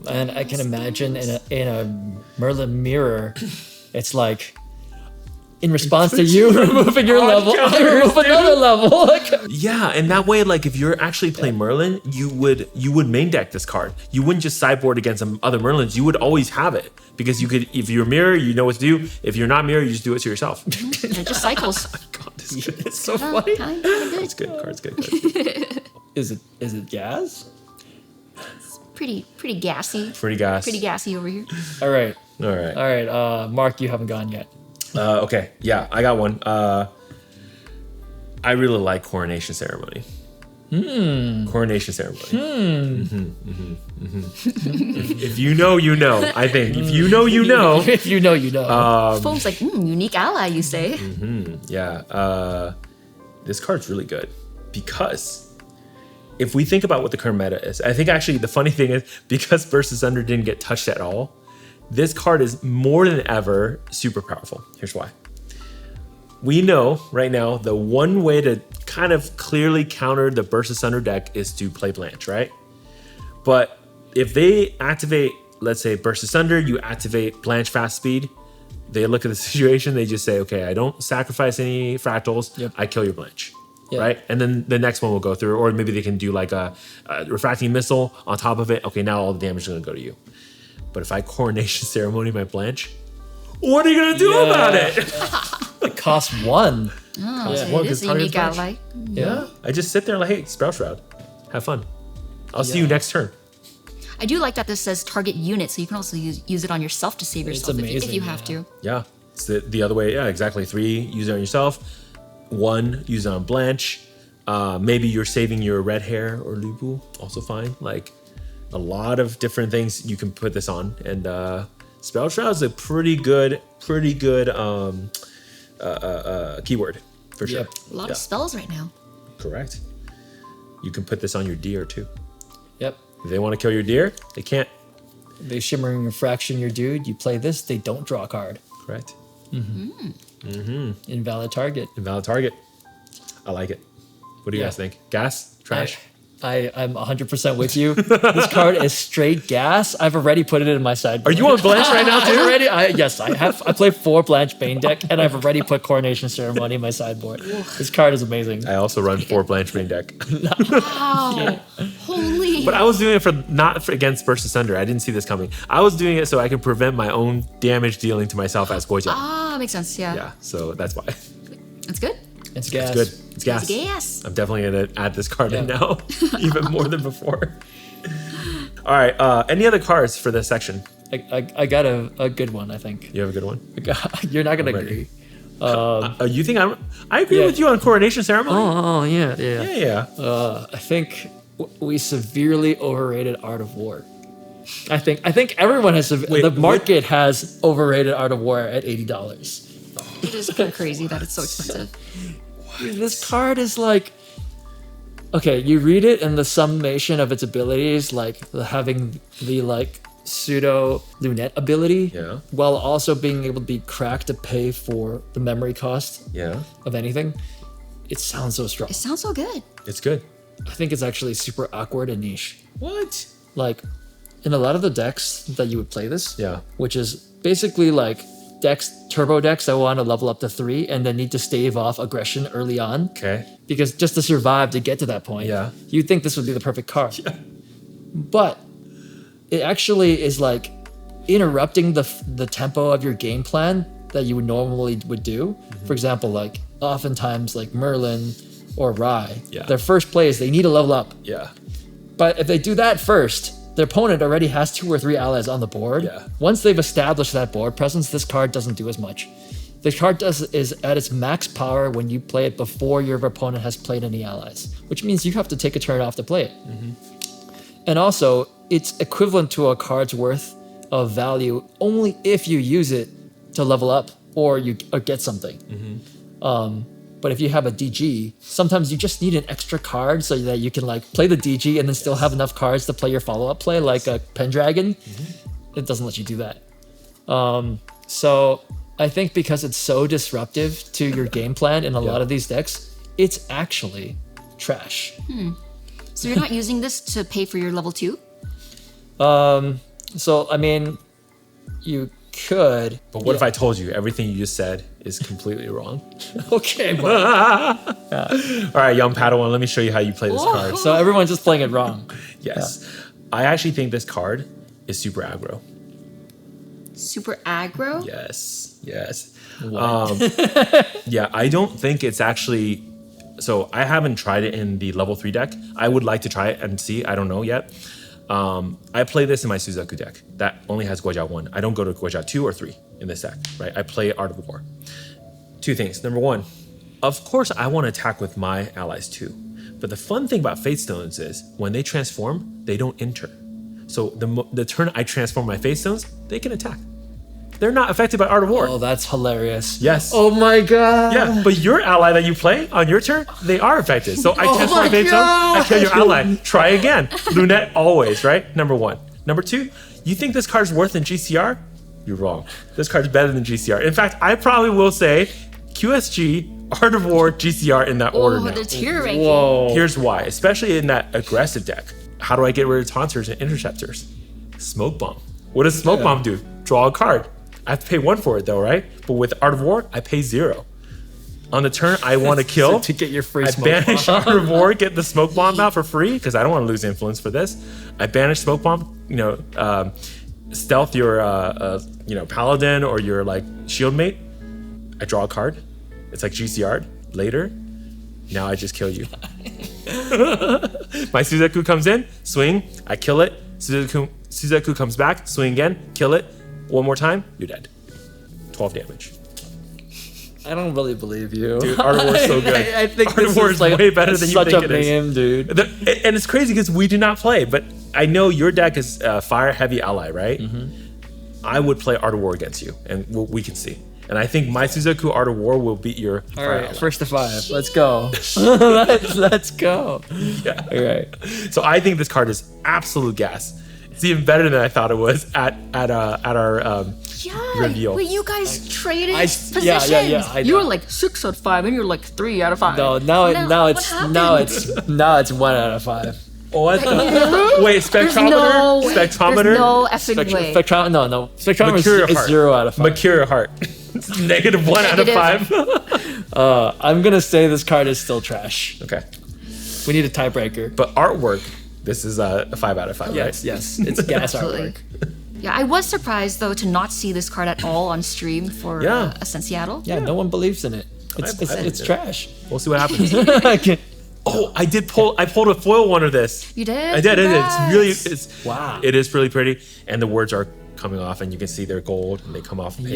And I can imagine in a Merlin mirror, it's like, in response to you removing your level, I remove another level. Yeah, and that way, like if you're actually playing Merlin, you would main deck this card. You wouldn't just sideboard against some other Merlins. You would always have it because you could. If you're mirror, you know what to do. If you're not mirror, you just do it to yourself. It just cycles. God, this is good. It's so funny. It's good. Card's good. Is it gas? Pretty gassy. Pretty gas. Pretty gassy over here. All right. All right. All right. Mark, you haven't gone yet. Okay. Yeah, I got one. I really like Coronation Ceremony. Coronation Ceremony. If you know, you know. I think if you know, you know. If you know, you know. Foam's like, unique ally, you say? Yeah. This card's really good because if we think about what the current meta is, I think actually the funny thing is because Versus Under didn't get touched at all, this card is more than ever super powerful. Here's why. We know right now the one way to kind of clearly counter the Versus Under deck is to play Blanche, right? But if they activate, let's say Versus Under, you activate Blanche Fast Speed, they look at the situation, they just say, okay, I don't sacrifice any fractals, Yep. I kill your Blanche. Yep. Right? And then the next one will go through, or maybe they can do like a refracting missile on top of it. Okay, now all the damage is gonna go to you. But if I Coronation Ceremony my Blanche, what are you gonna do about it? It costs 1. Oh, so Well, it is 'cause a target's unique Blanche. ally. Yeah. I just sit there like, hey, Spell Shroud. Have fun. I'll see you next turn. I do like that this says target unit, so you can also use it on yourself to save yourself if amazing, you have to. Yeah. It's the other way. Yeah, exactly. 3, use it on yourself. 1, use it on Blanche. Maybe you're saving your red hair or Lubu, also fine. Like a lot of different things you can put this on. And Spell Shroud is a pretty good keyword for sure. Yep. A lot of spells right now. Correct. You can put this on your deer too. Yep. If they want to kill your deer, they can't. They Shimmering Refraction your dude. You play this, they don't draw a card. Correct. Invalid target. Invalid target. I like it. What do you Yeah. guys think? Gas? Trash? I'm 100% with you. This card is straight gas. I've already put it in my sideboard. Are you on Blanche right now too? Yes, I have. I play 4 Blanche main deck, and I've already put Coronation Ceremony in my sideboard. This card is amazing. I also run 4 Blanche main deck. Wow. Holy. But I was doing it not against Versus Under. I didn't see this coming. I was doing it so I could prevent my own damage dealing to myself as Goja. Makes sense, yeah. Yeah, so that's why. That's good. It's gas. It's good. It's gas. It's gas. I'm definitely gonna add this card in Yeah. now, even more than before. All right. Any other cards for this section? I got a good one, I think. You have a good one. You're not gonna ready. agree. You think I agree Yeah. with you on coronation ceremony? Oh yeah. Yeah. I think we severely overrated Art of War. I think everyone has the market has overrated Art of War at $80. It is kind of crazy that it's so expensive. This card is like, okay, you read it and the summation of its abilities, like having the like pseudo lunette ability, Yeah. while also being able to be cracked to pay for the memory cost Yeah. of anything. It sounds so strong. It sounds so good. It's good. I think it's actually super awkward and niche. What? Like, in a lot of the decks that you would play this, Yeah. which is basically like decks, turbo decks that want to level up to 3 and then need to stave off aggression early on. Okay. Because just to survive to get to that point, Yeah. you'd think this would be the perfect card. But it actually is like interrupting the tempo of your game plan that you would normally would do. For example, like oftentimes like Merlin or Rye, Yeah. their first play is they need to level up. Yeah. But if they do that first, their opponent already has 2 or 3 allies on the board. Yeah. Once they've established that board presence, this card doesn't do as much. The card is at its max power when you play it before your opponent has played any allies, which means you have to take a turn off to play it. And also, it's equivalent to a card's worth of value only if you use it to level up or get something. But if you have a DG, sometimes you just need an extra card so that you can like play the DG and then still have enough cards to play your follow-up play, like a Pendragon. It doesn't let you do that. So I think because it's so disruptive to your game plan in a lot of these decks, it's actually trash. So you're not using this to pay for your level 2? So I mean, you could. But what if I told you everything you just said is completely wrong? Okay, well, All right, young Padawan, let me show you how you play this card. so everyone's just playing it wrong. Yes. I actually think this card is super aggro. Super aggro? Yes. Yeah, I don't think it's actually. So I haven't tried it in the level 3 deck. I would like to try it and see. I don't know yet. I play this in my Suzaku deck that only has Guojia 1. I don't go to Guojia 2 or 3 in this deck, right? I play Art of War. 2 things. Number 1, of course I want to attack with my allies too. But the fun thing about Fate Stones is when they transform, they don't enter. So the turn I transform my Fate Stones, they can attack. They're not affected by Art of War. Oh, that's hilarious. Yes. Oh my god. Yeah, but your ally that you play on your turn, they are affected. So I transform my Fate Stone, I kill your ally. Try again. Lunette always, right? Number 1. Number 2, you think this card's worse than GCR? You're wrong. This card's better than GCR. In fact, I probably will say QSG, Art of War, GCR in that order Oh, now. the tier ranking. Whoa. Here's why, especially in that aggressive deck. How do I get rid of taunters and interceptors? Smoke Bomb. What does Smoke Bomb do? Draw a card. I have to pay 1 for it though, right? But with Art of War, I pay 0. On the turn I want to kill, to get your free I smoke banish bomb. Art of War, get the Smoke Bomb out for free because I don't want to lose influence for this. I banish Smoke Bomb, stealth your Paladin or your like Shield Mate. I draw a card. It's like GCR later. Now I just kill you. My Suzaku comes in, swing, I kill it. Suzaku comes back, swing again, kill it. One more time, you're dead. 12 damage. I don't really believe you. Dude, Art of War is so good. I think Art of this War is is like way better than you such think a it is. meme, dude. And it's crazy because we do not play, but I know your deck is fire heavy ally, right? I would play Art of War against you, and we can see. And I think my Suzaku Art of War will beat your All fire right, ally. first to 5. Let's go. Let's go. Yeah. All right. So I think this card is absolute gas. It's even better than I thought it was at our Yeah. reveal. Wait, you guys traded I- positions. yeah, I You know. were like 6 out of 5, and you're like 3 out of 5. No, now what it's happened? 1 out of 5. What the? Wait, spectrometer? Spectrometer? There's no effing way. No. Spectrometer Mercurial is Heart. 0 out of 5. Mercurial Heart. It's negative 1 out of Negative. 5. I'm gonna say this card is still trash. Okay. We need a tiebreaker. But artwork, this is a 5 out of 5, Yes, right? yes, it's gas Absolutely. artwork. Yeah, I was surprised though to not see this card at all on stream for Yeah. Ascent Seattle. Yeah, no one believes in it. It's I believe it's it. trash. We'll see what happens. Oh, I pulled a foil one of this. You did? I did. It's really, Congrats. Wow. It is really pretty, and the words are coming off, and you can see they're gold and they come off the page.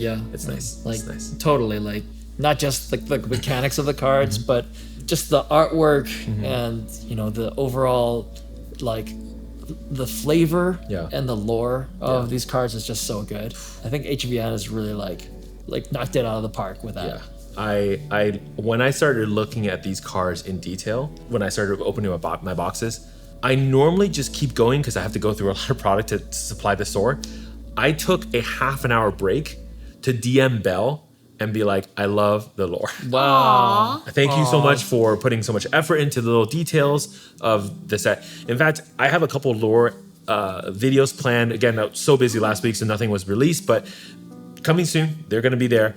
Yeah. It's nice. Like It's nice. totally, like not just like the mechanics of the cards, but just the artwork and the overall like the flavor Yeah. and the lore of these cards is just so good. I think HVN is really like knocked it out of the park with that. Yeah. I when I started looking at these cards in detail, when I started opening my boxes, I normally just keep going because I have to go through a lot of product to supply the store. I took a half an hour break to DM Belle and be like, I love the lore. Wow. Thank you so much for putting so much effort into the little details of the set. In fact, I have a couple lore videos planned. Again, I was so busy last week, so nothing was released, but coming soon, they're going to be there.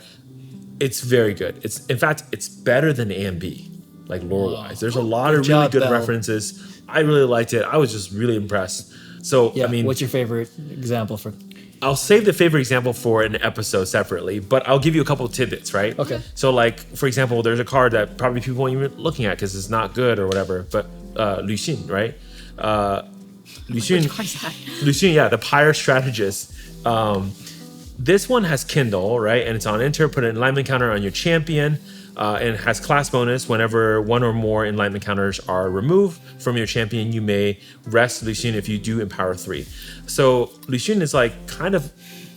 It's very good. In fact, it's better than A and B, like lore-wise. There's a lot of really job, good Belle. references. I really liked it. I was just really impressed. So, Yeah. I mean, What's your favorite example for? I'll save the favorite example for an episode separately, but I'll give you a couple tidbits, right? Okay. So, like, for example, there's a card that probably people won't even looking at because it's not good or whatever, but Lu Xun, right? Lu Xun, Which card is that? Lu Xun, yeah, the Pyre Strategist. This one has Kindle, right? And it's on enter, put an enlightenment counter on your champion, and it has class bonus. Whenever one or more enlightenment counters are removed from your champion, you may rest Lu Xun if you do empower 3. So Lu Xun is like kind of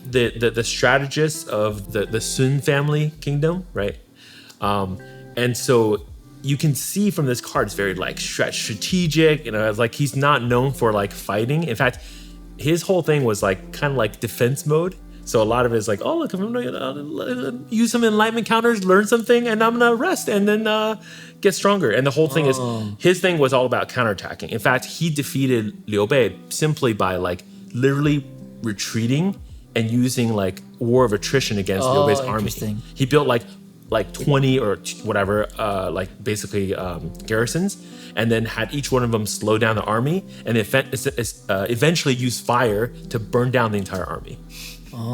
the strategist of the Sun family kingdom, right? And so you can see from this card, it's very like strategic, it's like he's not known for like fighting. In fact, his whole thing was like kind of like defense mode. So a lot of it is like, oh, look, I'm gonna use some enlightenment counters, learn something, and I'm gonna rest and then get stronger. And the whole thing is, his thing was all about counterattacking. In fact, he defeated Liu Bei simply by like literally retreating and using like war of attrition against Liu Bei's army. Interesting. He built like 20 or whatever, like basically garrisons, and then had each one of them slow down the army, and eventually use fire to burn down the entire army.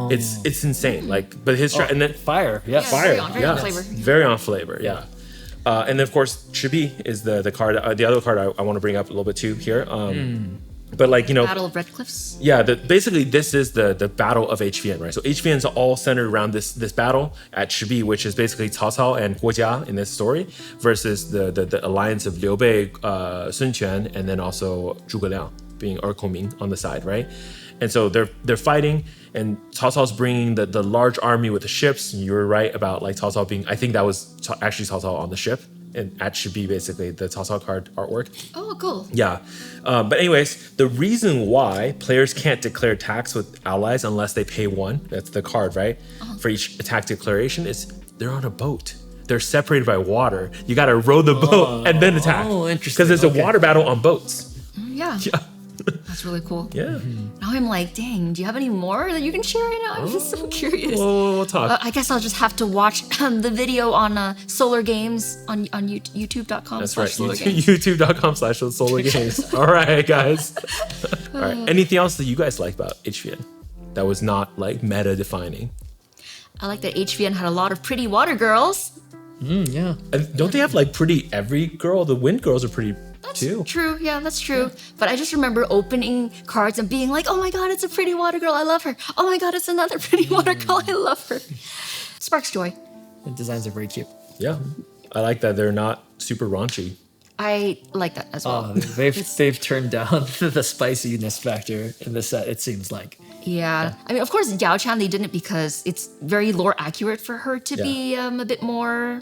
It's insane. Like, but his and then Fire. Yes. Very fire, on- very on flavor. very on flavor, yeah. And then of course Chibi is the card, the other card I want to bring up a little bit too here. But like Battle of Red Cliffs. yeah, basically this is the battle of HVN, right? So HVN is all centered around this battle at Shibi, which is basically Cao Cao and Guo Jia in this story, versus the alliance of Liu Bei, Sun Quan, and then also Zhuge Liang being Kongming on the side, right? And so they're fighting, and Cao Cao's bringing the large army with the ships. And you were right about like Cao Cao being, I think that was actually Cao Cao on the ship, and at Shibi basically the Cao Cao card artwork. Oh, cool. Yeah. But anyways, the reason why players can't declare tax with allies unless they pay 1, that's the card, right? For each attack declaration is they're on a boat. They're separated by water. You got to row the boat and then attack. Oh, interesting. Because there's a water battle on boats. Yeah. Yeah. That's really cool. Yeah. Now I'm like, dang, do you have any more that you can share right now? I'm just so curious. We'll talk. I guess I'll just have to watch the video on Solar Games on youtube.com. That's right. Solar Games. YouTube.com/Solar Games. All right, guys. All right. Anything else that you guys like about HVN that was not like meta defining? I like that HVN had a lot of pretty water girls. Yeah. Don't they have like pretty every girl? The wind girls are pretty too. True, yeah, that's true. But I just remember opening cards and being like, oh my god, it's a pretty water girl, I love her. Oh my god, it's another pretty water girl, I love her. Sparks joy. The designs are very cute. Yeah. I like that they're not super raunchy. I like that as well. They've turned down the spiciness factor in the set, it seems like. Yeah. I mean, of course, Yao Chan, they didn't because it's very lore accurate for her to be a bit more.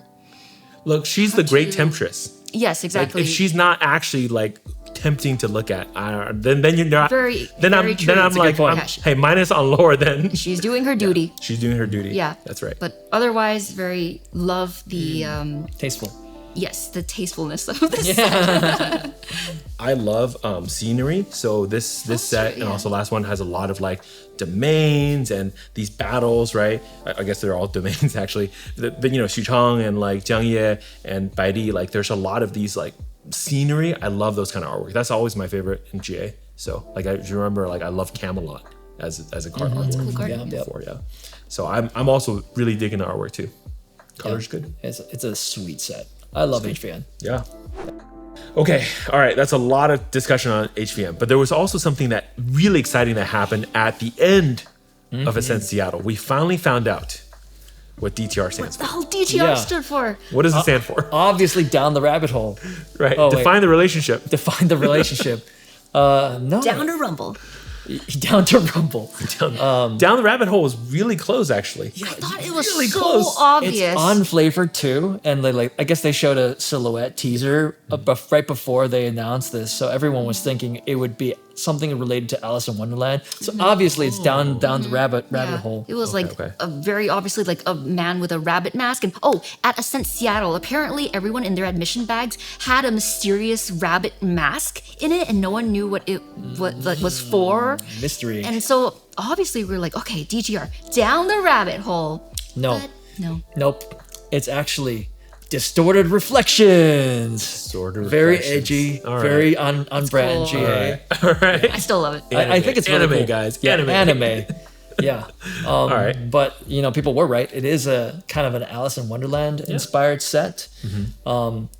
Look, she's the great temptress. Yes, Like, exactly. if she's not actually like tempting to look at, then you're not. Very- Then very I'm true. then I'm It's a good like, point. hey, minus on lore. Then She's doing her duty. she's doing her duty. Yeah. That's right. But otherwise, very love the, Tasteful. yes, the tastefulness of this. I love scenery. So this set true, and yeah. also last one has a lot of like domains and these battles, right? I guess they're all domains actually. But Xu Chang and like Jiang Ye and Bai Di, like there's a lot of these like scenery. I love those kind of artwork. That's always my favorite in GA. So like I remember like I love Camelot as a card artwork. Cool card. Yeah. Before, yeah. So I'm also really digging the artwork too. Color's good. It's a sweet set. I love HVN. Yeah. Okay, all right. That's a lot of discussion on HVM, but there was also something that really exciting that happened at the end of Ascent Seattle. We finally found out what DTR stands The for. whole DTR Yeah. stood for. What does it stand for? Obviously, down the rabbit hole. Right. Oh, wait. Define the relationship. Define the relationship. No. Down to Rumble. Down to Rumble. Down the rabbit hole was really close, actually. I thought it was really so close. obvious. It's unflavored too, and I guess they showed a silhouette teaser right before they announced this, so everyone was thinking it would be something related to Alice in Wonderland. So obviously it's down the rabbit hole. It was okay. a very obviously like a man with a rabbit mask. And at Ascent Seattle, apparently everyone in their admission bags had a mysterious rabbit mask in it, and no one knew what it was for. Mystery. And so obviously we're like, okay, DTR, down the rabbit hole. No. But no. Nope. It's actually distorted reflections. Distorted Very reflections. edgy. All right. Very on brand cool. GA. All right. I still love it. I think it's really Anime, cool. guys. Yeah, Anime. anime. Yeah. All right. But people were right. It is a kind of an Alice in Wonderland inspired set.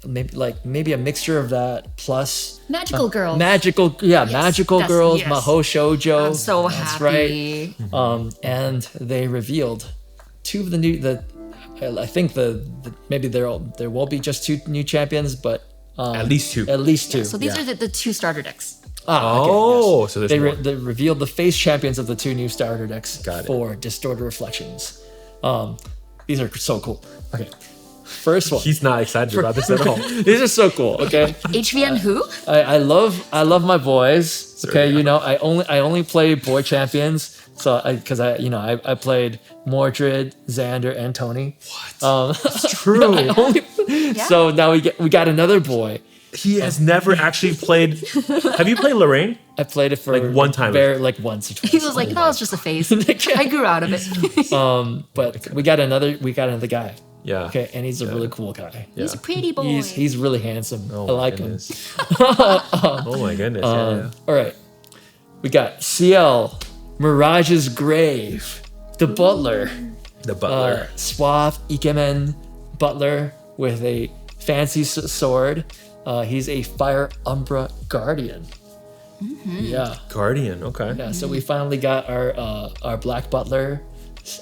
Maybe a mixture of that plus Magical girl. magical that's- girls, yes. Maho Shoujo. I'm so That's happy. right. And they revealed two of the new I think maybe there will be just two new champions, but At least two. At least two. So these are the two starter decks. Oh, so there's they, more. they revealed the face champions of the two new starter decks Got it. for Distorted Reflections. These are so cool. Okay, first one. He's not excited about this at all. These are so cool. Okay, HVN who? I love my boys. Okay, yeah. I only play boy champions. So I played Mordred, Xander, and Tony. True. So now we got another boy. He has never actually played. Have you played Lorraine? I played it for Like one time. once or twice. He was like, that was just a phase. I grew out of it. But we got another guy. Yeah. Okay, and he's a really cool guy. He's a pretty boy. He's really handsome. I my like goodness. him. Oh my goodness. Yeah. All right, we got CL, Mirage's Grave, the Butler, The butler. suave ikemen butler with a fancy sword. He's a Fire Umbra Guardian. Yeah. Guardian. Okay. Yeah, so we finally got our Black Butler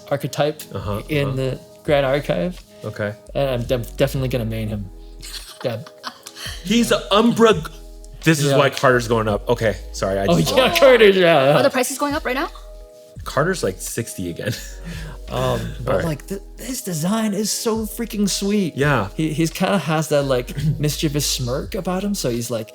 archetype in the Grand Archive, Okay. and I'm definitely gonna main him. Yeah. He's an Umbra. This is Yeah. why Carter's going up. Okay. Sorry. Oh yeah, Carter. Yeah. Are the prices going up right now? Carter's like 60 again. But like his design is so freaking sweet. Yeah. He's kind of has that like mischievous smirk about him, so he's like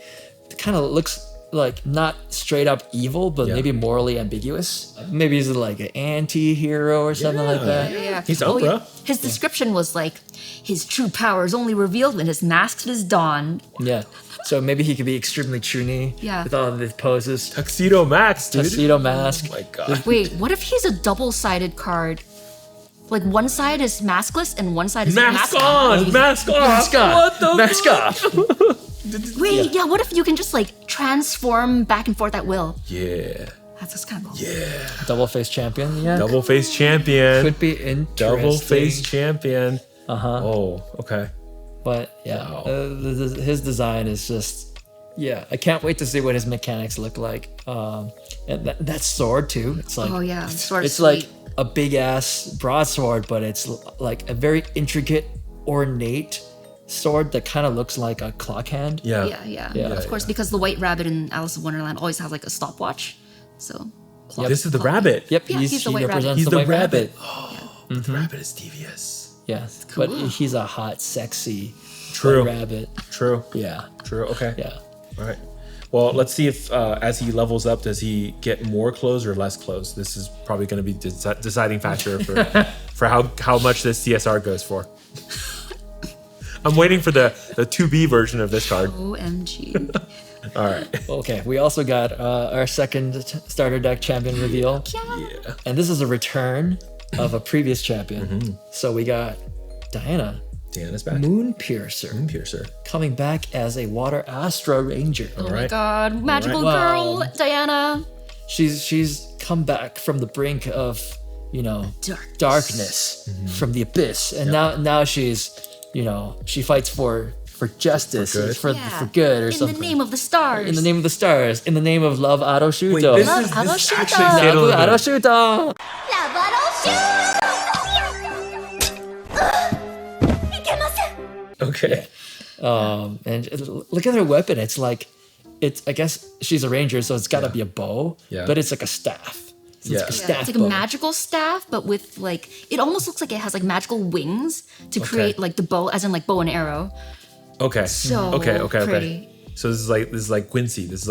kind of looks like not straight up evil, but Yeah. maybe morally ambiguous. Maybe he's like an anti-hero or something like that. Yeah. He's Umbra. His description was like, his true power is only revealed when his mask is donned. Yeah. So maybe he could be extremely chuny Yeah. with all of his poses. Tuxedo Max, dude. Tuxedo mask. Oh my God. Wait, what if he's a double-sided card? Like one side is maskless and one side is Mask on! Mask off! Mask on. What the Mask off. Wait, yeah. What if you can just like transform back and forth at will? Yeah. That's kind of cool. Yeah. Double face champion. Yeah. Double face champion. Could be interesting. Double face champion. Uh-huh. Oh, okay. But yeah, Wow. his design is just, yeah. I can't wait to see what his mechanics look like. And that sword too. It's like, Oh yeah, sort of it's like a big ass broadsword, but it's like a very intricate, ornate sword that kind of looks like a clock hand. Yeah. Yeah. Of course, because the White Rabbit in Alice in Wonderland always has like a stopwatch. So. This is the rabbit. Yep, Yeah, he's the he white rabbit. represents He's the the white rabbit. The rabbit is devious. Yeah, but he's a hot, sexy True. white rabbit. True. Yeah, True. Okay. yeah. All right. Well, let's see if as he levels up, does he get more clothes or less clothes? This is probably going to be deciding factor for how much this CSR goes for. I'm waiting for the 2B version of this card. OMG. All right. Okay, we also got our second starter deck champion reveal. Yeah. And this is a return of a previous champion. So we got Diana, Diana's back. Moon Piercer, Piercer. coming back as a Water Astra Ranger. Oh my right. God, magical Wow. girl, Diana. She's come back from the brink of, darkness from the abyss, and now she's, she fights for for justice, For good? for good, or in something. the name of the stars. In the name of the stars, in the name of love, aro shuto. Wait, Love, this aro is shuto. actually Fatal Love, aro Limit. shuto. Okay. And look at her weapon. It's like, I guess she's a ranger, so it's got to be a bow. Yeah. But it's like a staff. So Yeah. It's like a staff. It's like a bow. magical staff, but with like it almost looks like it has like magical wings to create like the bow, as in like bow and arrow. Okay. So okay. pretty. So this is like Quincy. This is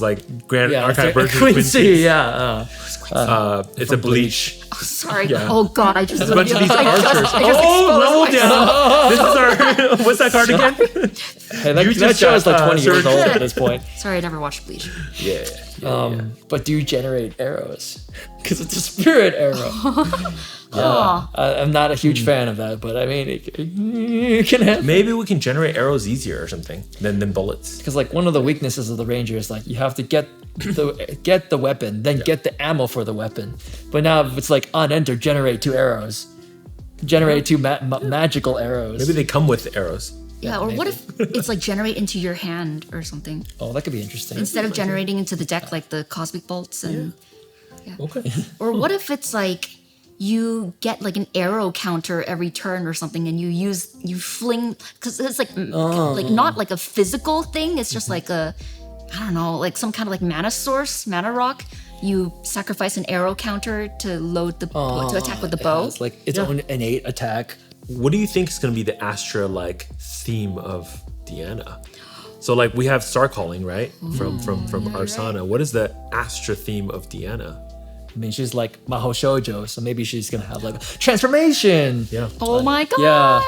like Grand Yeah, Archive it's version like of Quincy. Quincy. Yeah. It's a bleach. Oh, sorry. Yeah. Oh God, I just It's a bunch of these I just archers. exposed level myself. down. This is our. What's that card again? Hey, that, You that just show is got, like 20 years surgery. old at this point. Sorry, I never watched Bleach. Yeah. But do you generate arrows? Because it's a spirit arrow. Oh, I'm not a huge fan of that, but I mean, you can have. Maybe we can generate arrows easier or something than bullets. Because like one of the weaknesses of the ranger is like you have to get the weapon, then get the ammo for the weapon. But now if it's like on enter, generate 2 arrows, generate 2 magical arrows. Maybe they come with arrows. yeah. Or what maybe. if it's like generate into your hand or something Oh, that could be interesting. instead of generating into the deck like the cosmic bolts and. Okay. Or what if it's like you get like an arrow counter every turn or something, and you fling because it's like like not like a physical thing. It's just like a I don't know, like some kind of like mana rock. You sacrifice an arrow counter to load the to attack with the bow. It's like its own innate attack. What do you think is going to be the Astra like theme of Deanna? So like we have Star Calling, right? From Arsana. What is the Astra theme of Deanna? I mean, she's like Maho Shoujo, so maybe she's gonna have like transformation. Yeah. Oh my god! Yeah.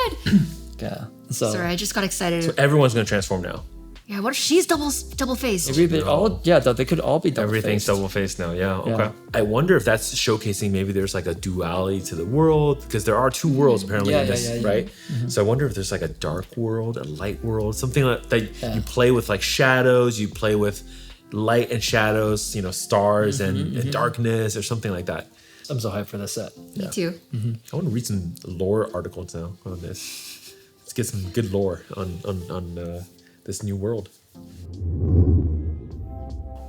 Yeah. So Sorry, I just got excited. Everyone's going to transform now. Yeah, what if she's double faced? maybe they all they could all be double Everything's double faced now. Yeah. Okay. Yeah. I wonder if that's showcasing maybe there's like a duality to the world because there are 2 worlds apparently in this, right? So I wonder if there's like a dark world, a light world, something like that. You play with like shadows, you play with light and shadows, stars and darkness or something like that. I'm so hyped for this set. Me too. I want to read some lore articles now on this. Let's get some good lore on this new world.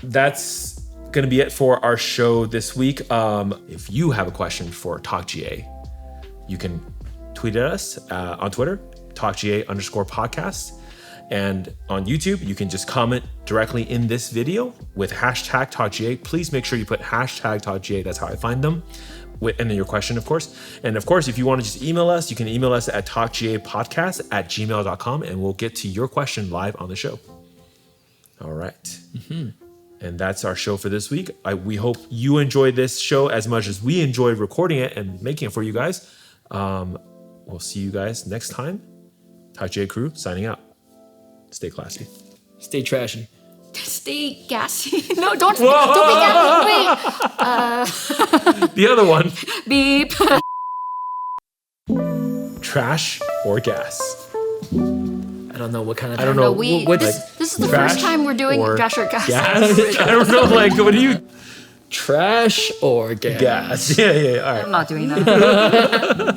That's going to be it for our show this week. If you have a question for TalkGA, you can tweet at us on Twitter, TalkGA_podcast. And on YouTube, you can just comment directly in this video with hashtag TalkGA. Please make sure you put hashtag TalkGA. That's how I find them. And then your question, of course. And of course, if you want to just email us, you can email us at talkgapodcast@gmail.com and we'll get to your question live on the show. All right. And that's our show for this week. We hope you enjoyed this show as much as we enjoyed recording it and making it for you guys. We'll see you guys next time. TalkGA crew signing out. Stay classy. Stay trashy. Stay gassy. No, don't be gassy. Wait. The other one, Beep. trash or gas. I don't know what kind of. I don't know. This is the trash first time we're doing or trash or gas. Gas? I don't know. Like, what do you? Trash or gas? Gas. Yeah. All right. I'm not doing that.